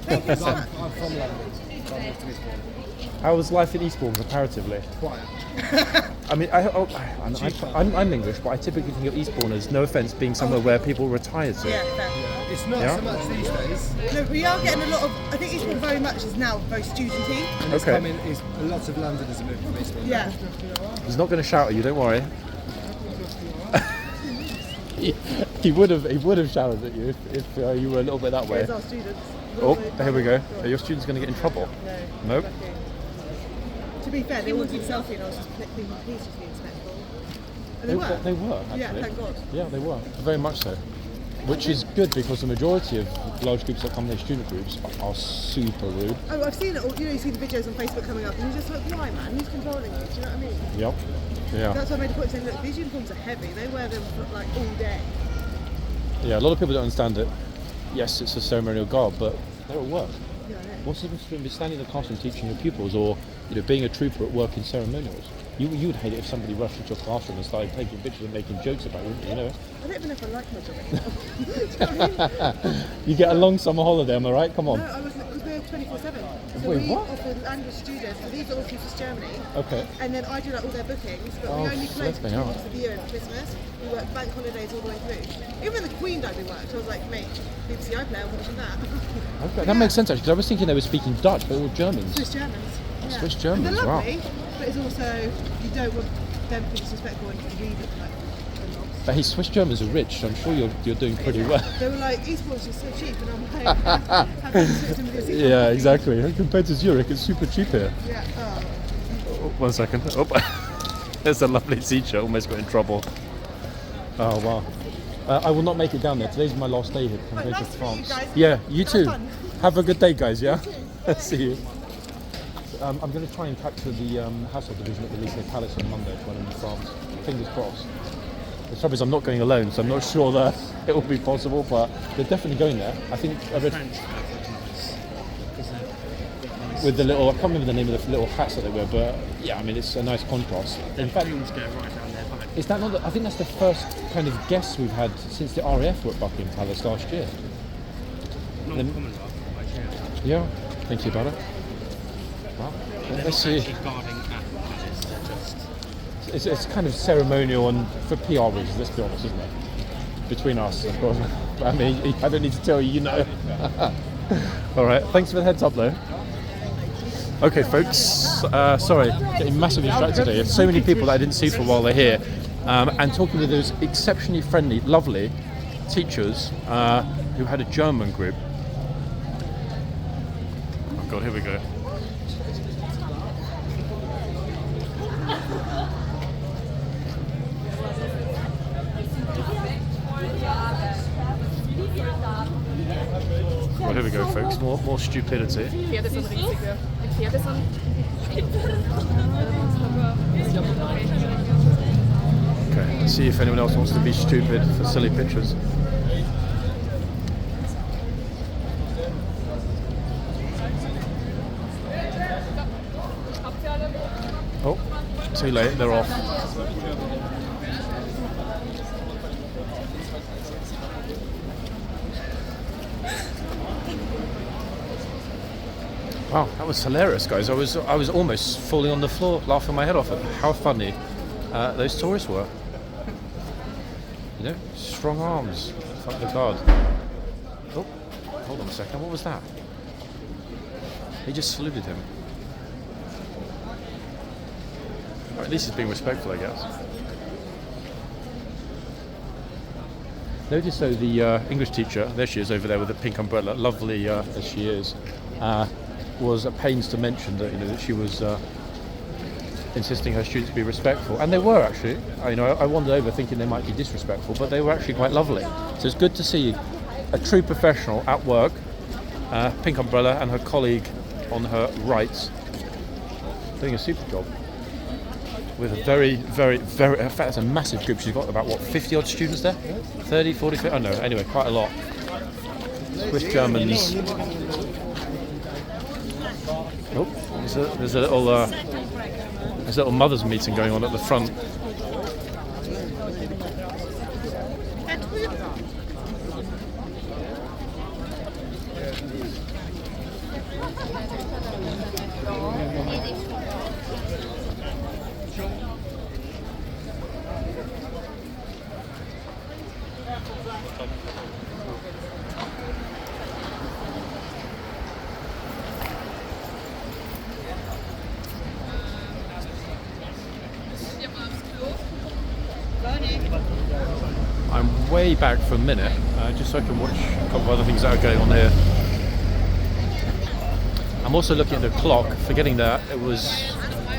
Thank you so much. I'm from London. So I moved to Eastbourne. How was life in Eastbourne comparatively? Quiet. I mean, I'm English, but I typically think of Eastbourne as, no offence, being somewhere where people retire to. Yeah, fair. It's not Yeah? so much these days. No, we are getting a lot of. I think Eastbourne very much is now very studenty. And it's Okay. coming, it's, lots of Londoners are moving from Eastbourne. Yeah. He's not going to shout at you, don't worry. he would have shouted at you if you were a little bit that way. There's our students. Oh, here we go. Are your students going to get in trouble? No. Nope. To be fair, they all did selfie and I was just being pleased to be respectful. And they were. They were, actually. Yeah, thank God. Yeah, they were. Very much so. Which is good, because the majority of large groups that come, their student groups, are super rude. Oh, I've seen it all. You know, you see the videos on Facebook coming up and you're just like, why, man? Who's controlling you? Do you know what I mean? Yep. Yeah. That's why I made a point saying, look, these uniforms are heavy. They wear them like all day. Yeah, a lot of people don't understand it. Yes, it's a ceremonial garb, but they're at work. Yeah, I know. What's the difference between standing in the classroom teaching your pupils or, being a trooper at work in ceremonials? You would hate it if somebody rushed into your classroom and started taking pictures and making jokes about it, wouldn't you? I don't even know if I like my job anymore. Do you know what I mean? You get a long summer holiday, am I right? Come on. No, because we're 24/7. So Wait, we what? offer language students, so these are all from Germany. Okay. and then I do like all their bookings, but Oh, we only close flipping 2 hell. weeks of the year over Christmas. We work bank holidays all the way through. Even the Queen died, we worked. I was like, mate, BBC iPlayer, I'm watching that. Okay, that makes sense actually, because I was thinking they were speaking Dutch, but all Germans. Swiss Germans. Yeah. Swiss And Germans, they're wow. lovely, but it's also, you don't want them to be disrespectful and read it like they're not. But hey, Swiss Germans are rich, so I'm sure you're doing pretty well. They were like, Eastbourne's just so cheap, and I'm like, having to switch them to this Yeah, exactly. Compared to Zurich, it's super cheap here. Yeah, oh. Oh, 1 second. Oh, there's a lovely teacher, almost got in trouble. Oh, wow. I will not make it down there. Today's my last day here. I'm going to nice to meet you France. guys. Yeah, you Have too. fun. Have a good day, guys, yeah? See you. I'm going to try and capture the household division at the Palace on Monday when I'm in France. Fingers crossed. The trouble is I'm not going alone, so I'm not sure that it will be possible, but they're definitely going there. I think I read with the little, I can't remember the name of the little hats that they wear, but yeah, I mean, it's a nice contrast. In fact, go right down their back. is that not I think that's the first kind of guests we've had since the RAF were at Buckingham Palace last year. Not Then- Commonwealth, but yeah. Yeah, thinking about it. Well, They're let's not see. actually guarding at the palace, they're just... It's kind of ceremonial and for PR reasons, let's be honest, isn't it? Between us, of course. I mean, I don't need to tell you, you know. All right, thanks for the heads up though. Okay, folks, sorry, getting massively distracted today. There's so many people that I didn't see for a while they're here. And talking with those exceptionally friendly, lovely teachers who had a German group. Oh God, here we go. Well, here we go, folks. More stupidity. Okay, let's see if anyone else wants to be stupid for silly pictures. Oh, too late. They're off. Wow, that was hilarious, guys. I was almost falling on the floor, laughing my head off at how funny those tourists were. You know, strong arms, fuck the guard. Oh, hold on a second. What was that? He just saluted him. Or at least he's being respectful, I guess. Notice though the English teacher, there she is over there with the pink umbrella, lovely as she is. Was at pains to mention that that she was insisting her students be respectful, and they were actually. I wandered over thinking they might be disrespectful, but they were actually quite lovely. So it's good to see a true professional at work, pink umbrella, and her colleague on her right doing a super job with a very, very, very. In fact, that's a massive group. She's got about 50 odd students there, 30, 40. I don't know. Anyway, quite a lot. Swiss Germans. Oh, there's a little mothers' meeting going on at the front. I'm way back for a minute, just so I can watch a couple of other things that are going on here. I'm also looking at the clock, forgetting that it was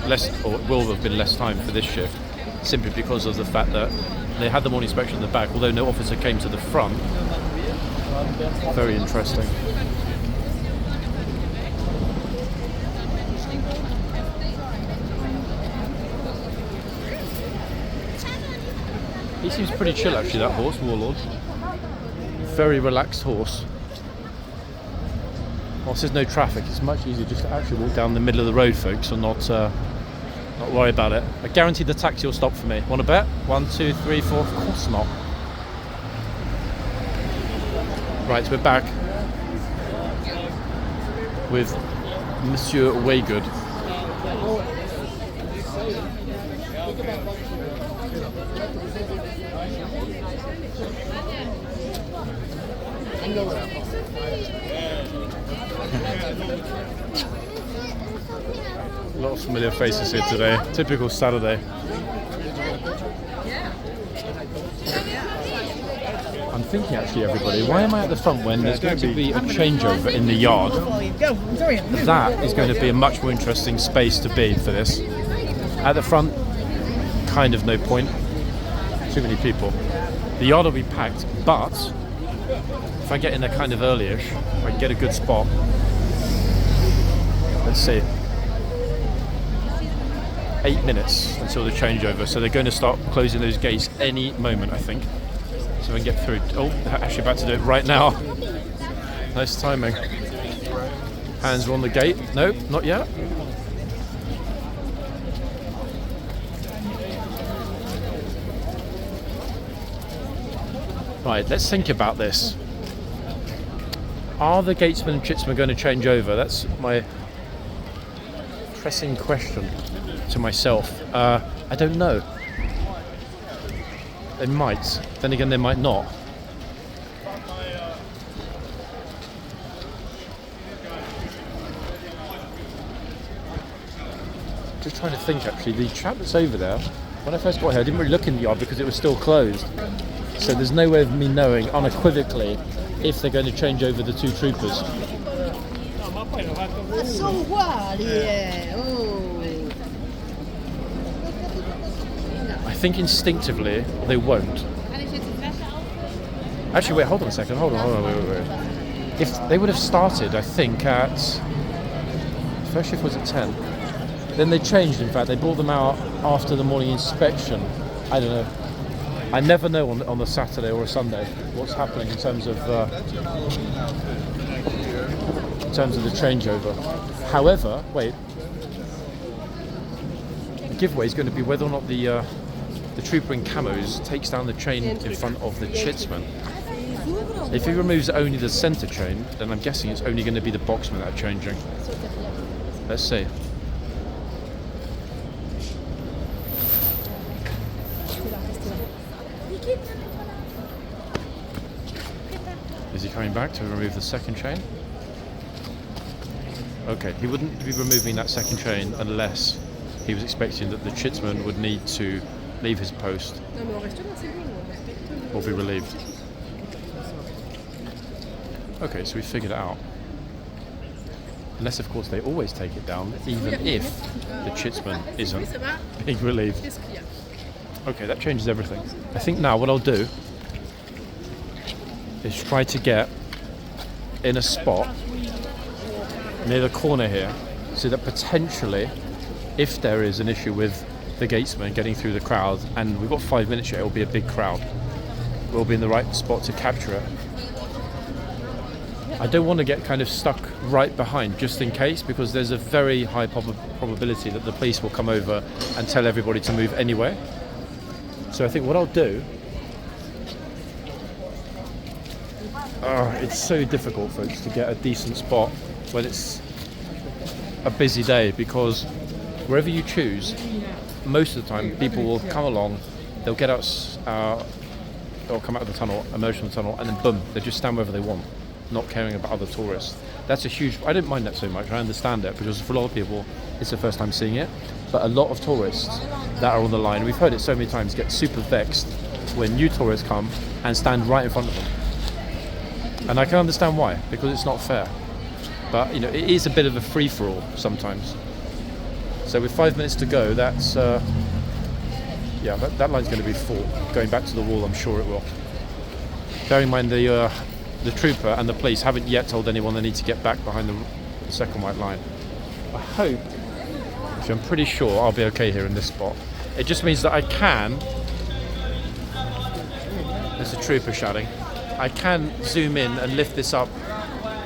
less, or it will have been less time for this shift, simply because of the fact that they had the morning inspection in the back, although no officer came to the front. Very interesting. He seems pretty chill actually, that horse, Warlord. Very relaxed horse. Whilst there's no traffic, it's much easier just to actually walk down the middle of the road, folks, and not worry about it. I guarantee the taxi will stop for me. Want to bet? 1, 2, 3, 4. Of course not. Right, we're back with Monsieur Waygood. A lot of familiar faces here today. Typical Saturday. I'm thinking actually, everybody, why am I at the front when there's going to be a changeover in the yard? That is going to be a much more interesting space to be for this. At the front, kind of no point. Too many people. The yard will be packed, but if I get in there kind of early-ish, I can get a good spot. Let's see. 8 minutes until the changeover, so they're going to start closing those gates any moment, I think. So we can get through. Oh, they're actually about to do it right now. Nice timing. Hands are on the gate. No, not yet. Right, let's think about this. Are the gatesmen and chitsmen going to change over? That's my pressing question to myself. I don't know. They might. Then again, they might not. Just trying to think actually. The chap that's over there, when I first got here, I didn't really look in the yard because it was still closed. So there's no way of me knowing unequivocally if they're going to change over the two troopers. Sono uguali, I think instinctively they won't. Actually, wait, hold on a second. Hold on, wait. If they would have started, I think, at... First shift was at 10. Then they changed, in fact. They brought them out after the morning inspection. I don't know. I never know on a Saturday or a Sunday what's happening in terms of the changeover. However, wait. The giveaway is going to be whether or not the trooper in camos takes down the chain in front of the chitsman. If he removes only the centre chain, then I'm guessing it's only going to be the boxmen that are changing. Let's see. Is he coming back to remove the second chain? Okay, he wouldn't be removing that second chain unless he was expecting that the chitsman would need to leave his post or be relieved. Okay, so we figured it out. Unless, of course, they always take it down, even if the chitsman isn't being relieved. Okay, that changes everything. I think now what I'll do is try to get in a spot near the corner here, so that potentially, if there is an issue with the gatesman getting through the crowd, and we've got 5 minutes yet, it will be a big crowd, we'll be in the right spot to capture it. I don't want to get kind of stuck right behind, just in case, because there's a very high probability that the police will come over and tell everybody to move anyway. So I think what I'll do... it's so difficult, folks, to get a decent spot when it's a busy day, because wherever you choose, most of the time people will come along, they'll get us or come out of the tunnel, emerge from the tunnel, and then boom, they just stand wherever they want, not caring about other tourists. That's a huge. I don't mind that so much. I understand it because for a lot of people, it's the first time seeing it. But a lot of tourists that are on the line, we've heard it so many times, get super vexed when new tourists come and stand right in front of them. And I can understand why, because it's not fair. But you know, it is a bit of a free-for-all sometimes. So with 5 minutes to go, that's yeah, that line's going to be full. Going back to the wall, I'm sure it will. Bearing in mind the trooper and the police haven't yet told anyone they need to get back behind the second white line. I hope, actually I'm pretty sure I'll be okay here in this spot. It just means that I can, there's a trooper shouting, I can zoom in and lift this up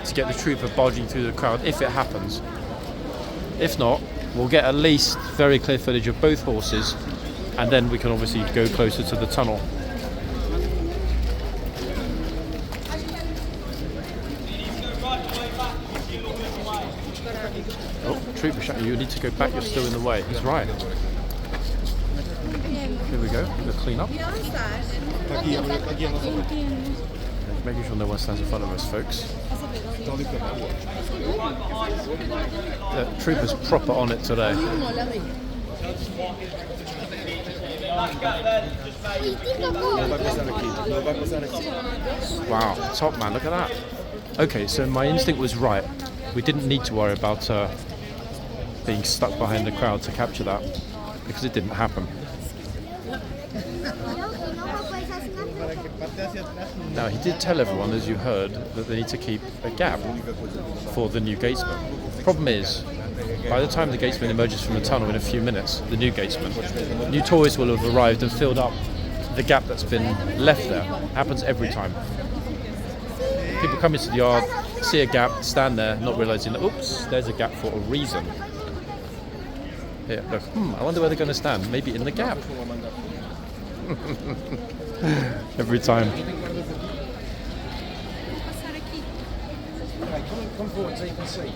to get the trooper barging through the crowd if it happens. If not, we'll get at least very clear footage of both horses, and then we can obviously go closer to the tunnel. Oh, trooper shouting, you need to go back, you're still in the way. He's right. Here we go, we'll clean up. Making sure no one stands in front of us, folks. The trooper's proper on it today. Wow, top man, look at that. Okay, so my instinct was right. We didn't need to worry about being stuck behind the crowd to capture that, because it didn't happen. Now, he did tell everyone, as you heard, that they need to keep a gap for the new gatesman. The problem is, by the time the gatesman emerges from the tunnel in a few minutes, the new gatesman, new tourists will have arrived and filled up the gap that's been left there. Happens every time. People come into the yard, see a gap, stand there, not realising that, oops, there's a gap for a reason. Here, look, I wonder where they're going to stand. Maybe in the gap. Every time. Come forward so you can see.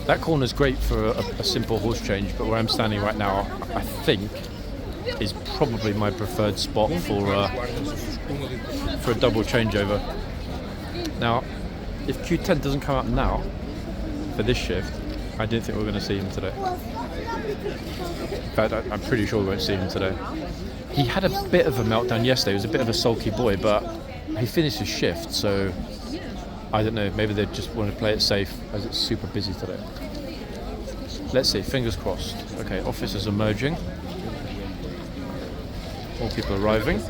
That corner's great for a simple horse change, but where I'm standing right now, I think, is probably my preferred spot for a double changeover. Now, if Q10 doesn't come out now for this shift, I don't think we're going to see him today. In fact, I'm pretty sure we won't see him today. He had a bit of a meltdown yesterday. He was a bit of a sulky boy, but he finished his shift, so I don't know, maybe they just want to play it safe as it's super busy today. Let's see, fingers crossed. Okay, officers emerging. More people arriving.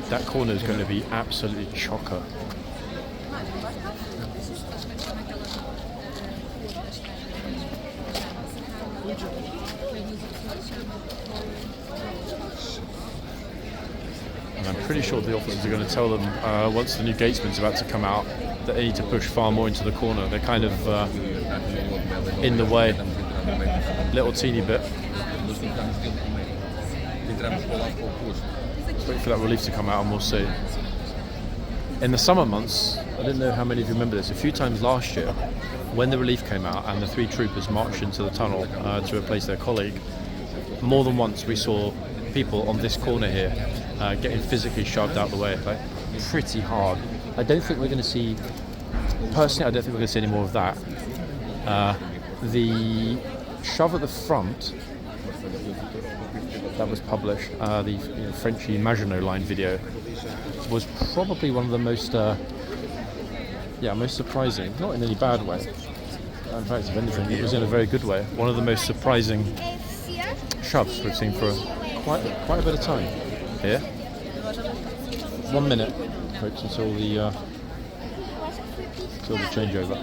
That corner is going to be absolutely chocker. And I'm pretty sure the officers are going to tell them once the new gatesman's about to come out that they need to push far more into the corner. They're kind of in the way, little teeny bit. Wait for that relief to come out and we'll see. In the summer months, I don't know how many of you remember this, a few times last year when the relief came out and the three troopers marched into the tunnel to replace their colleague, more than once we saw people on this corner here getting physically shoved out the way, like pretty hard. I don't think we're going to see, personally I don't think we're going to see any more of that. The shove at the front that was published, the Frenchy Maginot Line video, was probably one of the most most surprising, not in any bad way. In fact, if anything, it was in a very good way. One of the most surprising shoves we've seen for quite a bit of time here. 1 minute, folks, until the changeover.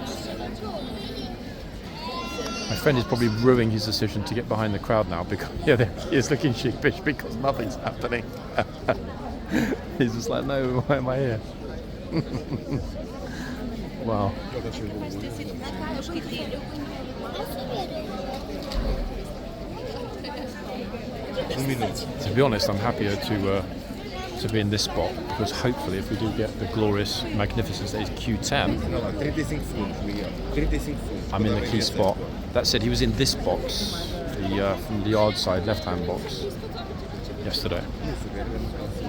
My friend is probably ruining his decision to get behind the crowd now because there he is looking sheepish because nothing's happening. He's just like, no, why am I here? Wow. To be honest, I'm happier to to be in this spot because hopefully, if we do get the glorious magnificence that is Q10, I'm in the key spot. That said, he was in this box, from the yard side left-hand box, yesterday. I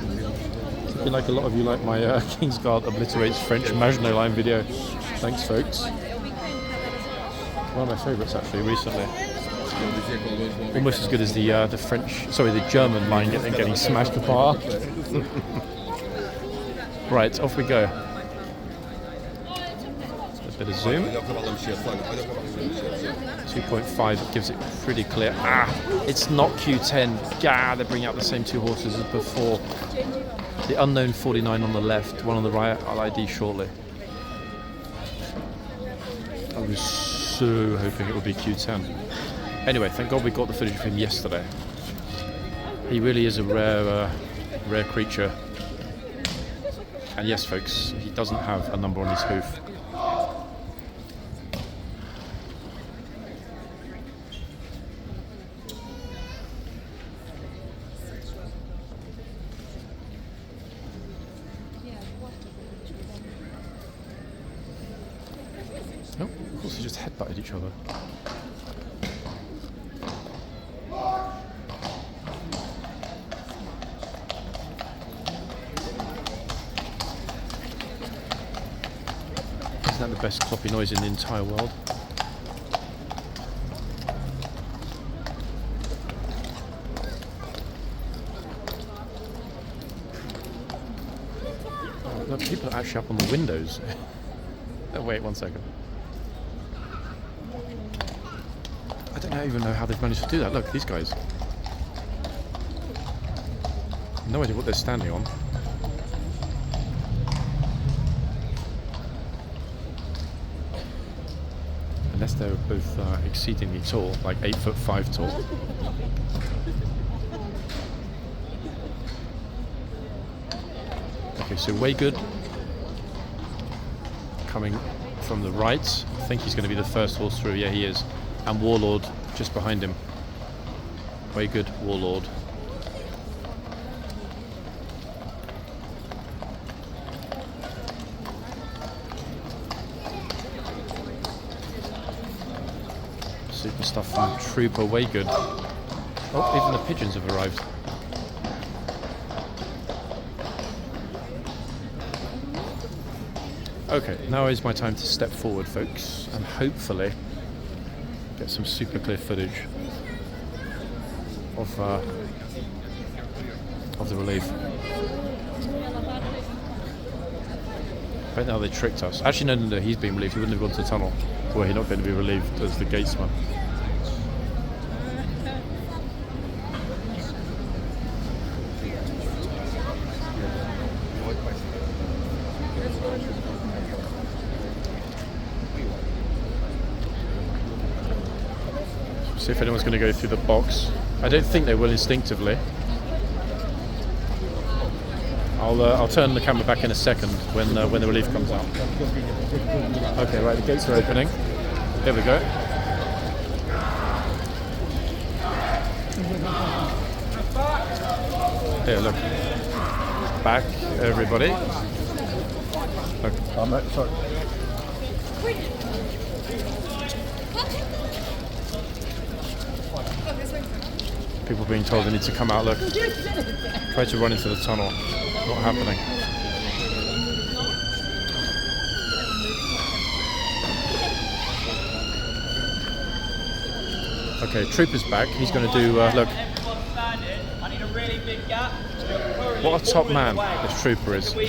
feel like a lot of you like my Kingsguard obliterates French Maginot Line video. Thanks, folks. One of my favourites actually recently. Almost as good as the German line getting smashed apart. Right, off we go. A bit of zoom. 2.5 gives it pretty clear. It's not Q10. They're bringing out the same two horses as before. The unknown 49 on the left, one on the right. I'll ID shortly. I was so hoping it would be Q10. Anyway, thank God we got the footage of him yesterday. He really is a rare creature. And yes, folks, he doesn't have a number on his hoof. Oh, of course, they just headbutted each other. Isn't that the best cloppy noise in the entire world? Oh, look, people are actually up on the windows. Oh, wait 1 second. I don't even know how they've managed to do that. Look, these guys. No idea what they're standing on. Unless they're both exceedingly tall, like 8'5" tall. Okay, so Waygood coming from the right. I think he's going to be the first horse through. Yeah, he is. And Warlord just behind him. Waygood, Warlord. Super stuff from Trooper Waygood. Oh, even the pigeons have arrived. Okay, now is my time to step forward, folks, and hopefully get some super clear footage of the relief. Right now they tricked us. Actually, no, he's been relieved. He wouldn't have gone to the tunnel. Well, he's not going to be relieved as the gatesman. See if anyone's going to go through the box. I don't think they will instinctively. I'll turn the camera back in a second when the relief comes out. Okay, right, the gates are opening. Here we go. Here, look. Back, everybody. Look. Sorry. People being told they need to come out. Look. Try to run into the tunnel. Not happening. Okay, Trooper's back. He's going to do, look. What a top man this Trooper is. Look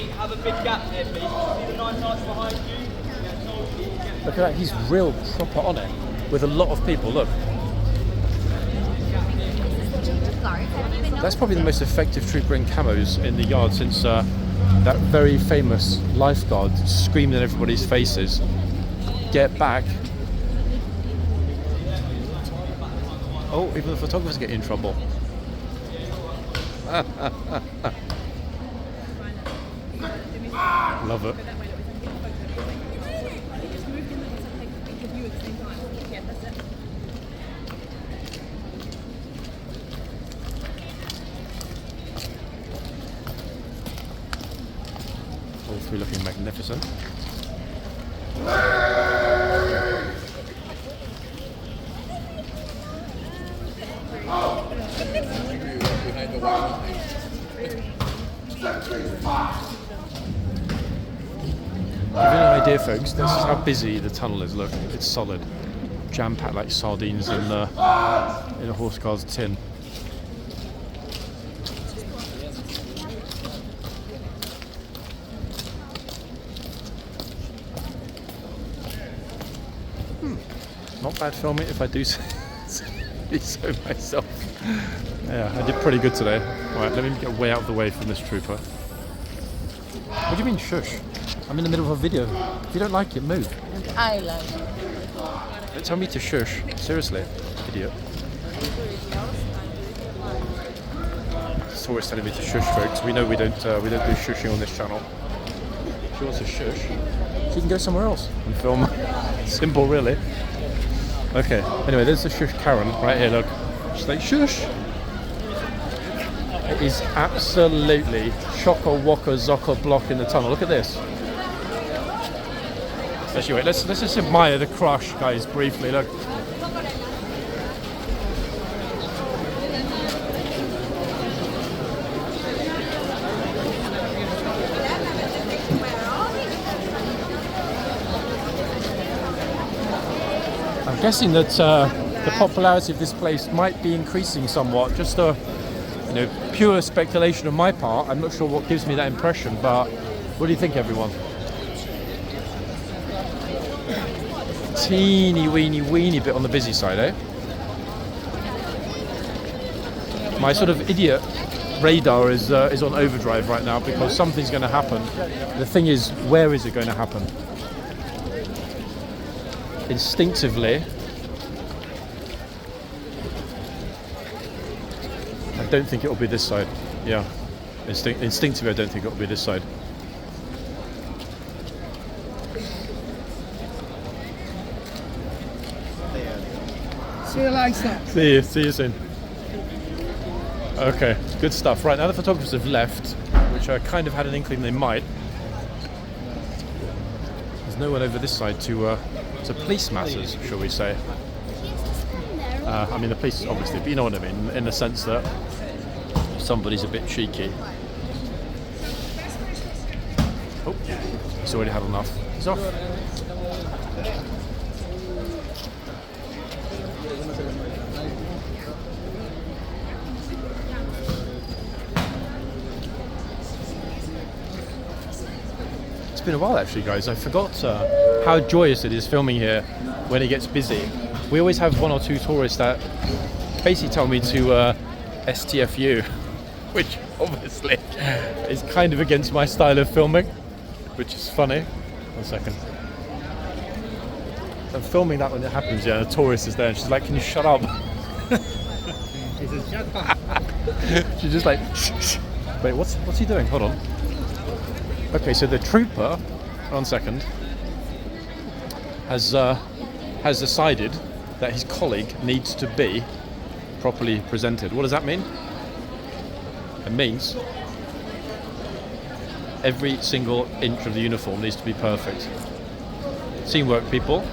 at that, he's real proper on it. With a lot of people, look. That's probably the most effective Trooper in camos in the yard since that very famous lifeguard screaming in everybody's faces. Get back. Oh, even the photographers get in trouble. Love it. magnificent. To give you an idea, folks, this is how busy the tunnel is. Look, it's solid, jam-packed like sardines in a horse guard's tin. Not bad filming, if I do say so myself. Yeah, I did pretty good today. Right, let me get way out of the way from this trooper. What do you mean, shush? I'm in the middle of a video. If you don't like it, move. I like it. Don't tell me to shush. Seriously, idiot. It's always telling me to shush, folks. We know we don't do shushing on this channel. If she wants to shush, she can go somewhere else and film. Simple, really. Okay. Anyway, there's the shush Karen right here. Look, she's like shush. It is absolutely chock-a-wocka zock-a-block in the tunnel. Look at this. Actually, wait, let's just admire the crush, guys, briefly. Look. I'm guessing that the popularity of this place might be increasing somewhat. Just a pure speculation on my part. I'm not sure what gives me that impression, but what do you think, everyone? Teeny weeny bit on the busy side, eh? My sort of idiot radar is on overdrive right now because something's going to happen. The thing is, where is it going to happen? Instinctively, I don't think it will be this side. Yeah, instinctively, I don't think it will be this side. See you later. See you soon. Okay, good stuff. Right, now the photographers have left, which I kind of had an inkling they might. There's no one over this side to police matters, shall we say. I mean, the police, obviously, but you know what I mean, in the sense that somebody's a bit cheeky. Oh, he's already had enough. He's off. It's been a while actually, guys. I forgot how joyous it is filming here when it gets busy. We always have one or two tourists that basically tell me to STFU, which obviously is kind of against my style of filming, which is funny. 1 second. I'm filming that when it happens, yeah, and a tourist is there and she's like, can you shut up? He says, shut up. She's just like, shh, shh. Wait, what's he doing? Hold on. Okay, so the trooper, 1 second, has decided that his colleague needs to be properly presented. What does that mean? It means every single inch of the uniform needs to be perfect. Teamwork, people.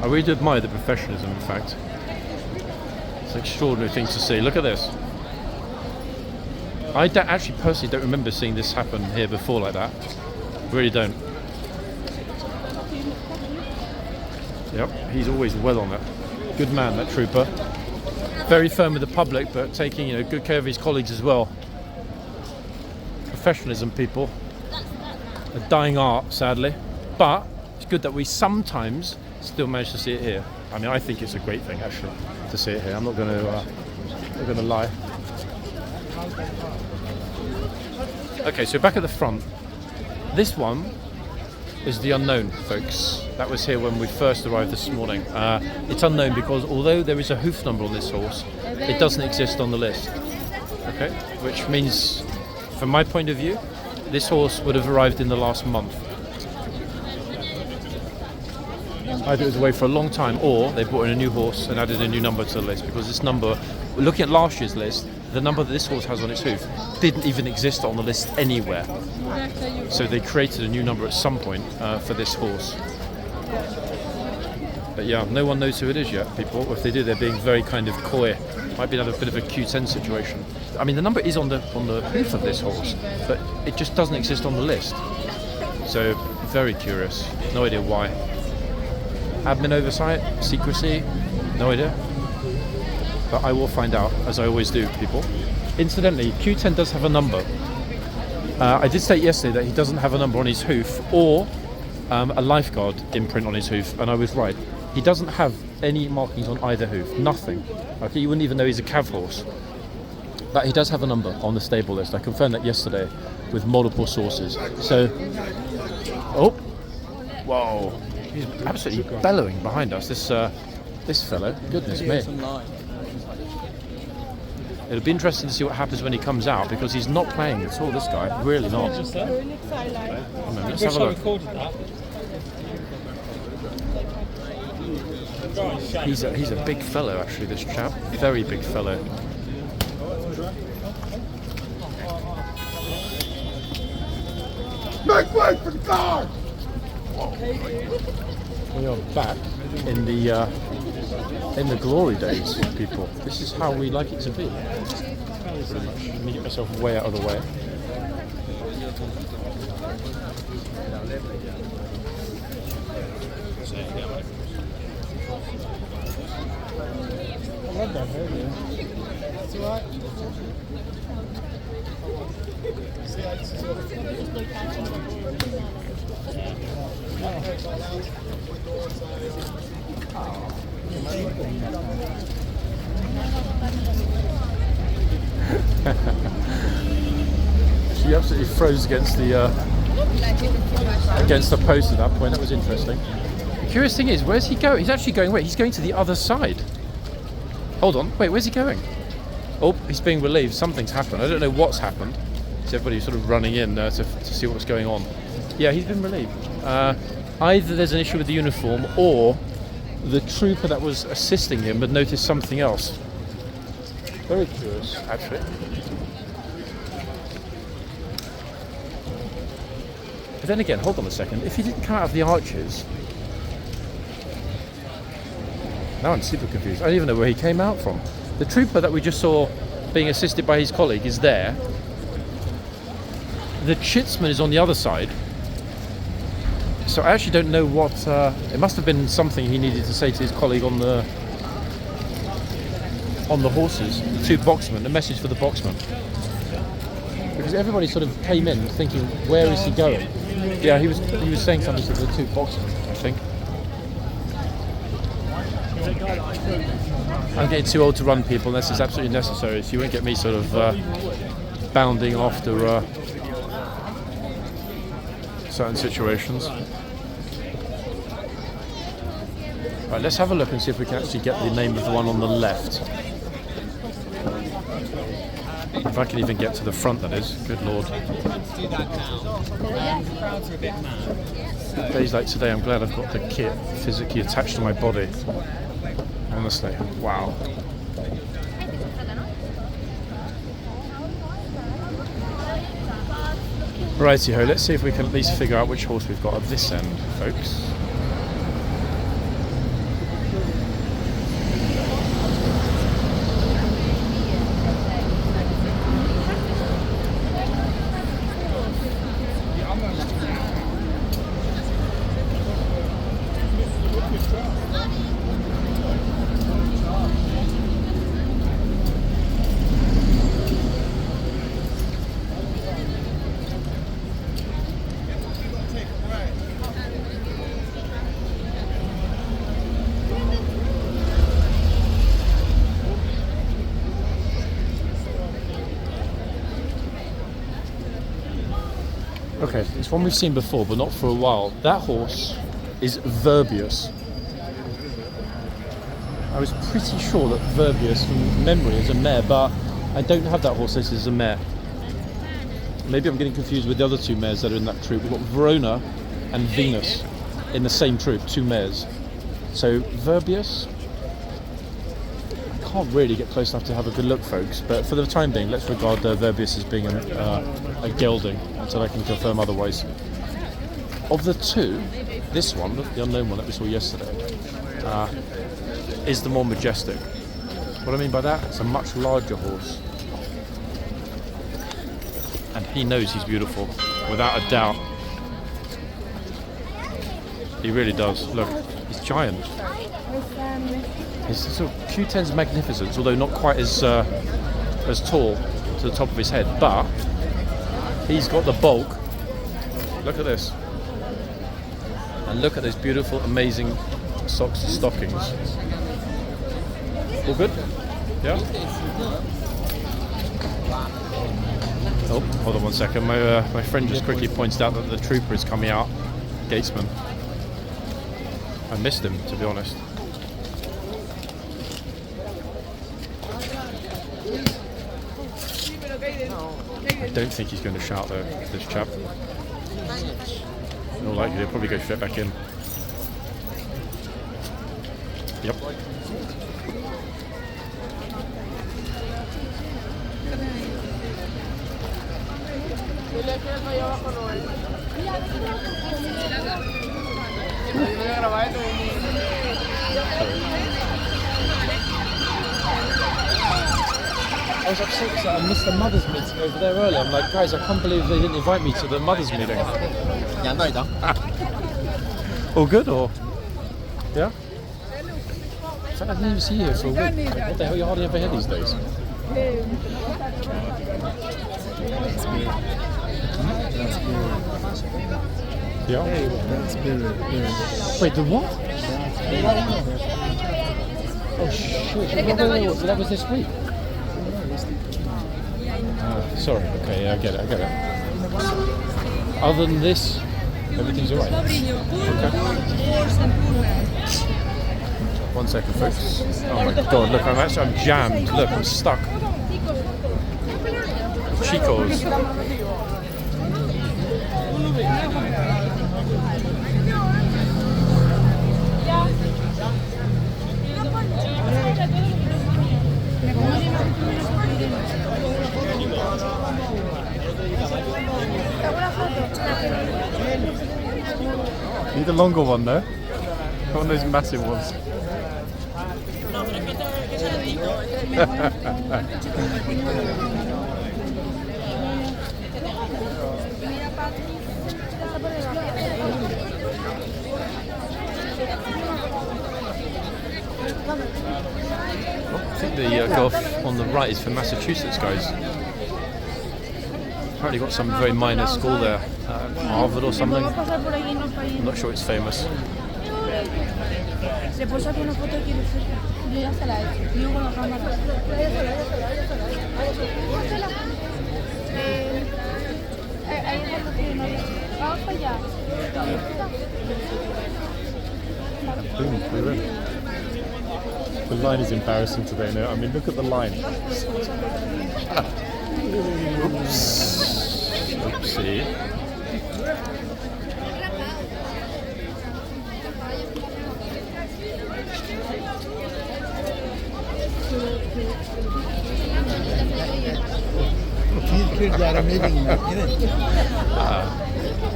I really do admire the professionalism, in fact. It's an extraordinary thing to see. Look at this. I actually personally don't remember seeing this happen here before like that. Really don't. Yep, he's always well on it. Good man, that trooper. Very firm with the public, but taking good care of his colleagues as well. Professionalism, people. A dying art, sadly. But it's good that we sometimes still manage to see it here. I mean, I think it's a great thing actually to see it here. I'm not going to lie. Okay, so back at the front. This one is the unknown, folks. That was here when we first arrived this morning. It's unknown because although there is a hoof number on this horse, it doesn't exist on the list. Okay, which means, from my point of view, this horse would have arrived in the last month. Either it was away for a long time, or they brought in a new horse and added a new number to the list, because this number, looking at last year's list, the number that this horse has on its hoof didn't even exist on the list anywhere. So they created a new number at some point for this horse. But yeah, no one knows who it is yet, people. If they do, they're being very kind of coy. Might be another bit of a Q10 situation. I mean, the number is on the hoof of this horse, but it just doesn't exist on the list. So, very curious. No idea why. Admin oversight? Secrecy? No idea. But I will find out, as I always do, people. Incidentally, Q10 does have a number. I did state yesterday that he doesn't have a number on his hoof, or a lifeguard imprint on his hoof, and I was right. He doesn't have any markings on either hoof. Nothing. Okay, you wouldn't even know he's a cav horse. But he does have a number on the stable list. I confirmed that yesterday with multiple sources. So, oh, whoa, he's absolutely bellowing behind us. This fellow, goodness me. It'll be interesting to see what happens when he comes out, because he's not playing at all. This guy, really not. Let's have a look. He's a big fellow, actually, this chap. Very big fellow. Make way for the guard! We are back in the glory days, people. This is how we like it to be. Pretty much. Let me get myself way out of the way. She absolutely froze against the post at that point. That was interesting. The curious thing is, where's he going? He's actually going. Wait, he's going to the other side. Hold on. Wait, where's he going? Oh, he's being relieved. Something's happened. I don't know what's happened. It's everybody sort of running in to see what's going on. Yeah, he's been relieved. Either there's an issue with the uniform, or the trooper that was assisting him had noticed something else. Very curious, actually. But then again, hold on a second. If he didn't come out of the arches, now I'm super confused. I don't even know where he came out from. The trooper that we just saw being assisted by his colleague is there. The chitsman is on the other side. So I actually don't know what... it must have been something he needed to say to his colleague on the horses. The two boxmen, a message for the boxman. Because everybody sort of came in thinking, where is he going? Yeah, he was saying something to the two boxmen, I think. I'm getting too old to run, people, unless it's absolutely necessary, so you won't get me sort of bounding after certain situations. Right, let's have a look and see if we can actually get the name of the one on the left. If I can even get to the front, that is. Good lord. Days like today, I'm glad I've got the kit physically attached to my body. Honestly, wow. Righty-ho, let's see if we can at least figure out which horse we've got at this end, folks. Okay, it's one we've seen before, but not for a while. That horse is Verbius. I was pretty sure that Verbius, from memory, is a mare, but I don't have that horse listed as a mare. Maybe I'm getting confused with the other two mares that are in that troop. We've got Verona and Venus in the same troop, two mares. So Verbius, I can't really get close enough to have a good look, folks, but for the time being, let's regard Verbius as being a gelding until I can confirm otherwise. Of the two, this one, the unknown one that we saw yesterday, is the more majestic. What I mean by that, it's a much larger horse. And he knows he's beautiful, without a doubt. He really does. Look, he's giant. His sort of Q10's magnificence, although not quite as tall to the top of his head, but he's got the bulk. Look at this. And look at those beautiful, amazing socks and stockings. All good? Yeah? Oh, hold on one second. My friend just quickly pointed out that the trooper is coming out. Gatesman. I missed him, to be honest. I don't think he's going to shout though, this chap. More likely he'll probably go straight back in. Yep. I was upset because I missed the mothers' meeting over there earlier. I'm like, guys, I can't believe they didn't invite me to the mothers' meeting. All good, or? Yeah? In fact, I didn't even see you here for a week. What the hell, you're hardly ever here these days? Yeah? Wait, the what? Oh shit, that was this week? Sorry, okay, yeah, I get it. Other than this, everything's alright. Okay. 1 second, folks. Oh my god, look, I'm jammed. Look, I'm stuck. Chicos. Need a longer one though. One of those massive ones. I think the golf on the right is for Massachusetts, guys. Apparently got some very minor school there, Harvard or something. I'm not sure it's famous. Boom, we're in. The line is embarrassing today now. I mean, look at the line. Oops. Oopsie.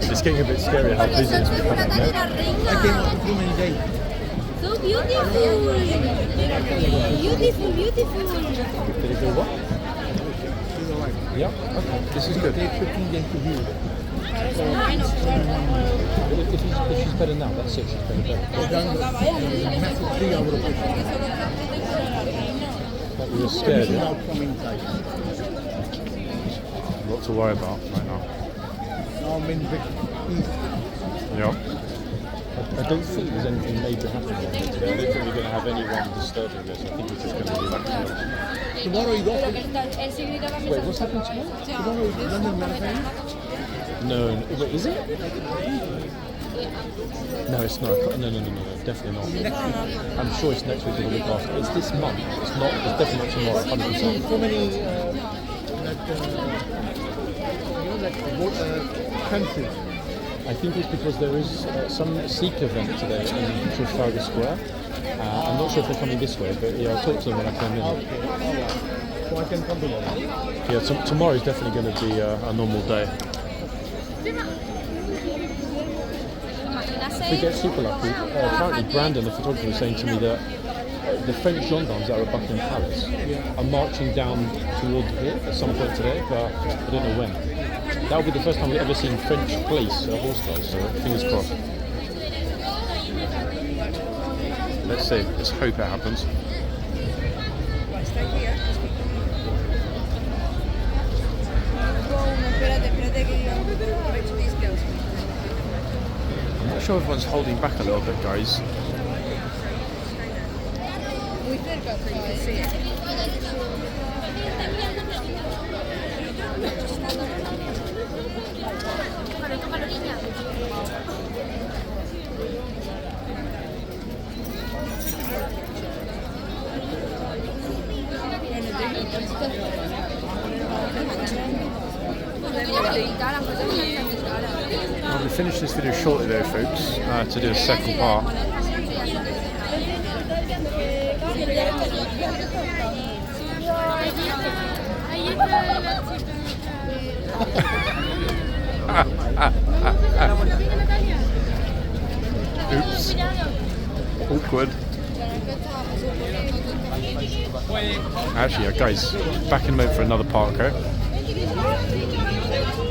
It's getting a bit scary how busy it's becoming now. So beautiful! Beautiful! Did it go what? Yeah, okay, this is good. If she's better now, that's it, she's better. But we were scared, yeah? A lot to worry about right now. Yeah. I don't think there's anything major happening on here today. I don't think we're going to have anyone disturbing this. I think it's just going to be like Tomorrow you go. Wait, what's happening tomorrow? Tomorrow is London Marathon. No, wait, is it? No, it's not. No, definitely not. I'm sure it's next week or the week after. It's this month. It's not. It's definitely not tomorrow. 100%. So many countries. I think it's because there is some Sikh event today in Trafalgar Square. I'm not sure if they're coming this way, but yeah, I talked to them when I came in. So I can come below. Yeah, tomorrow is definitely going to be a normal day. If we get super lucky, apparently Brandon, the photographer, was saying to me that the French gendarmes that are at Buckingham Palace are marching down toward here at some point today, but I don't know when. That will be the first time we've ever seen French police at horse guards, so fingers crossed. Let's see, let's hope it happens. I'm not sure everyone's holding back a little bit, guys. I'll be finishing this video shortly though, folks, to do a second part. Oops. Awkward. Actually, guys, back in a moment for another part, okay?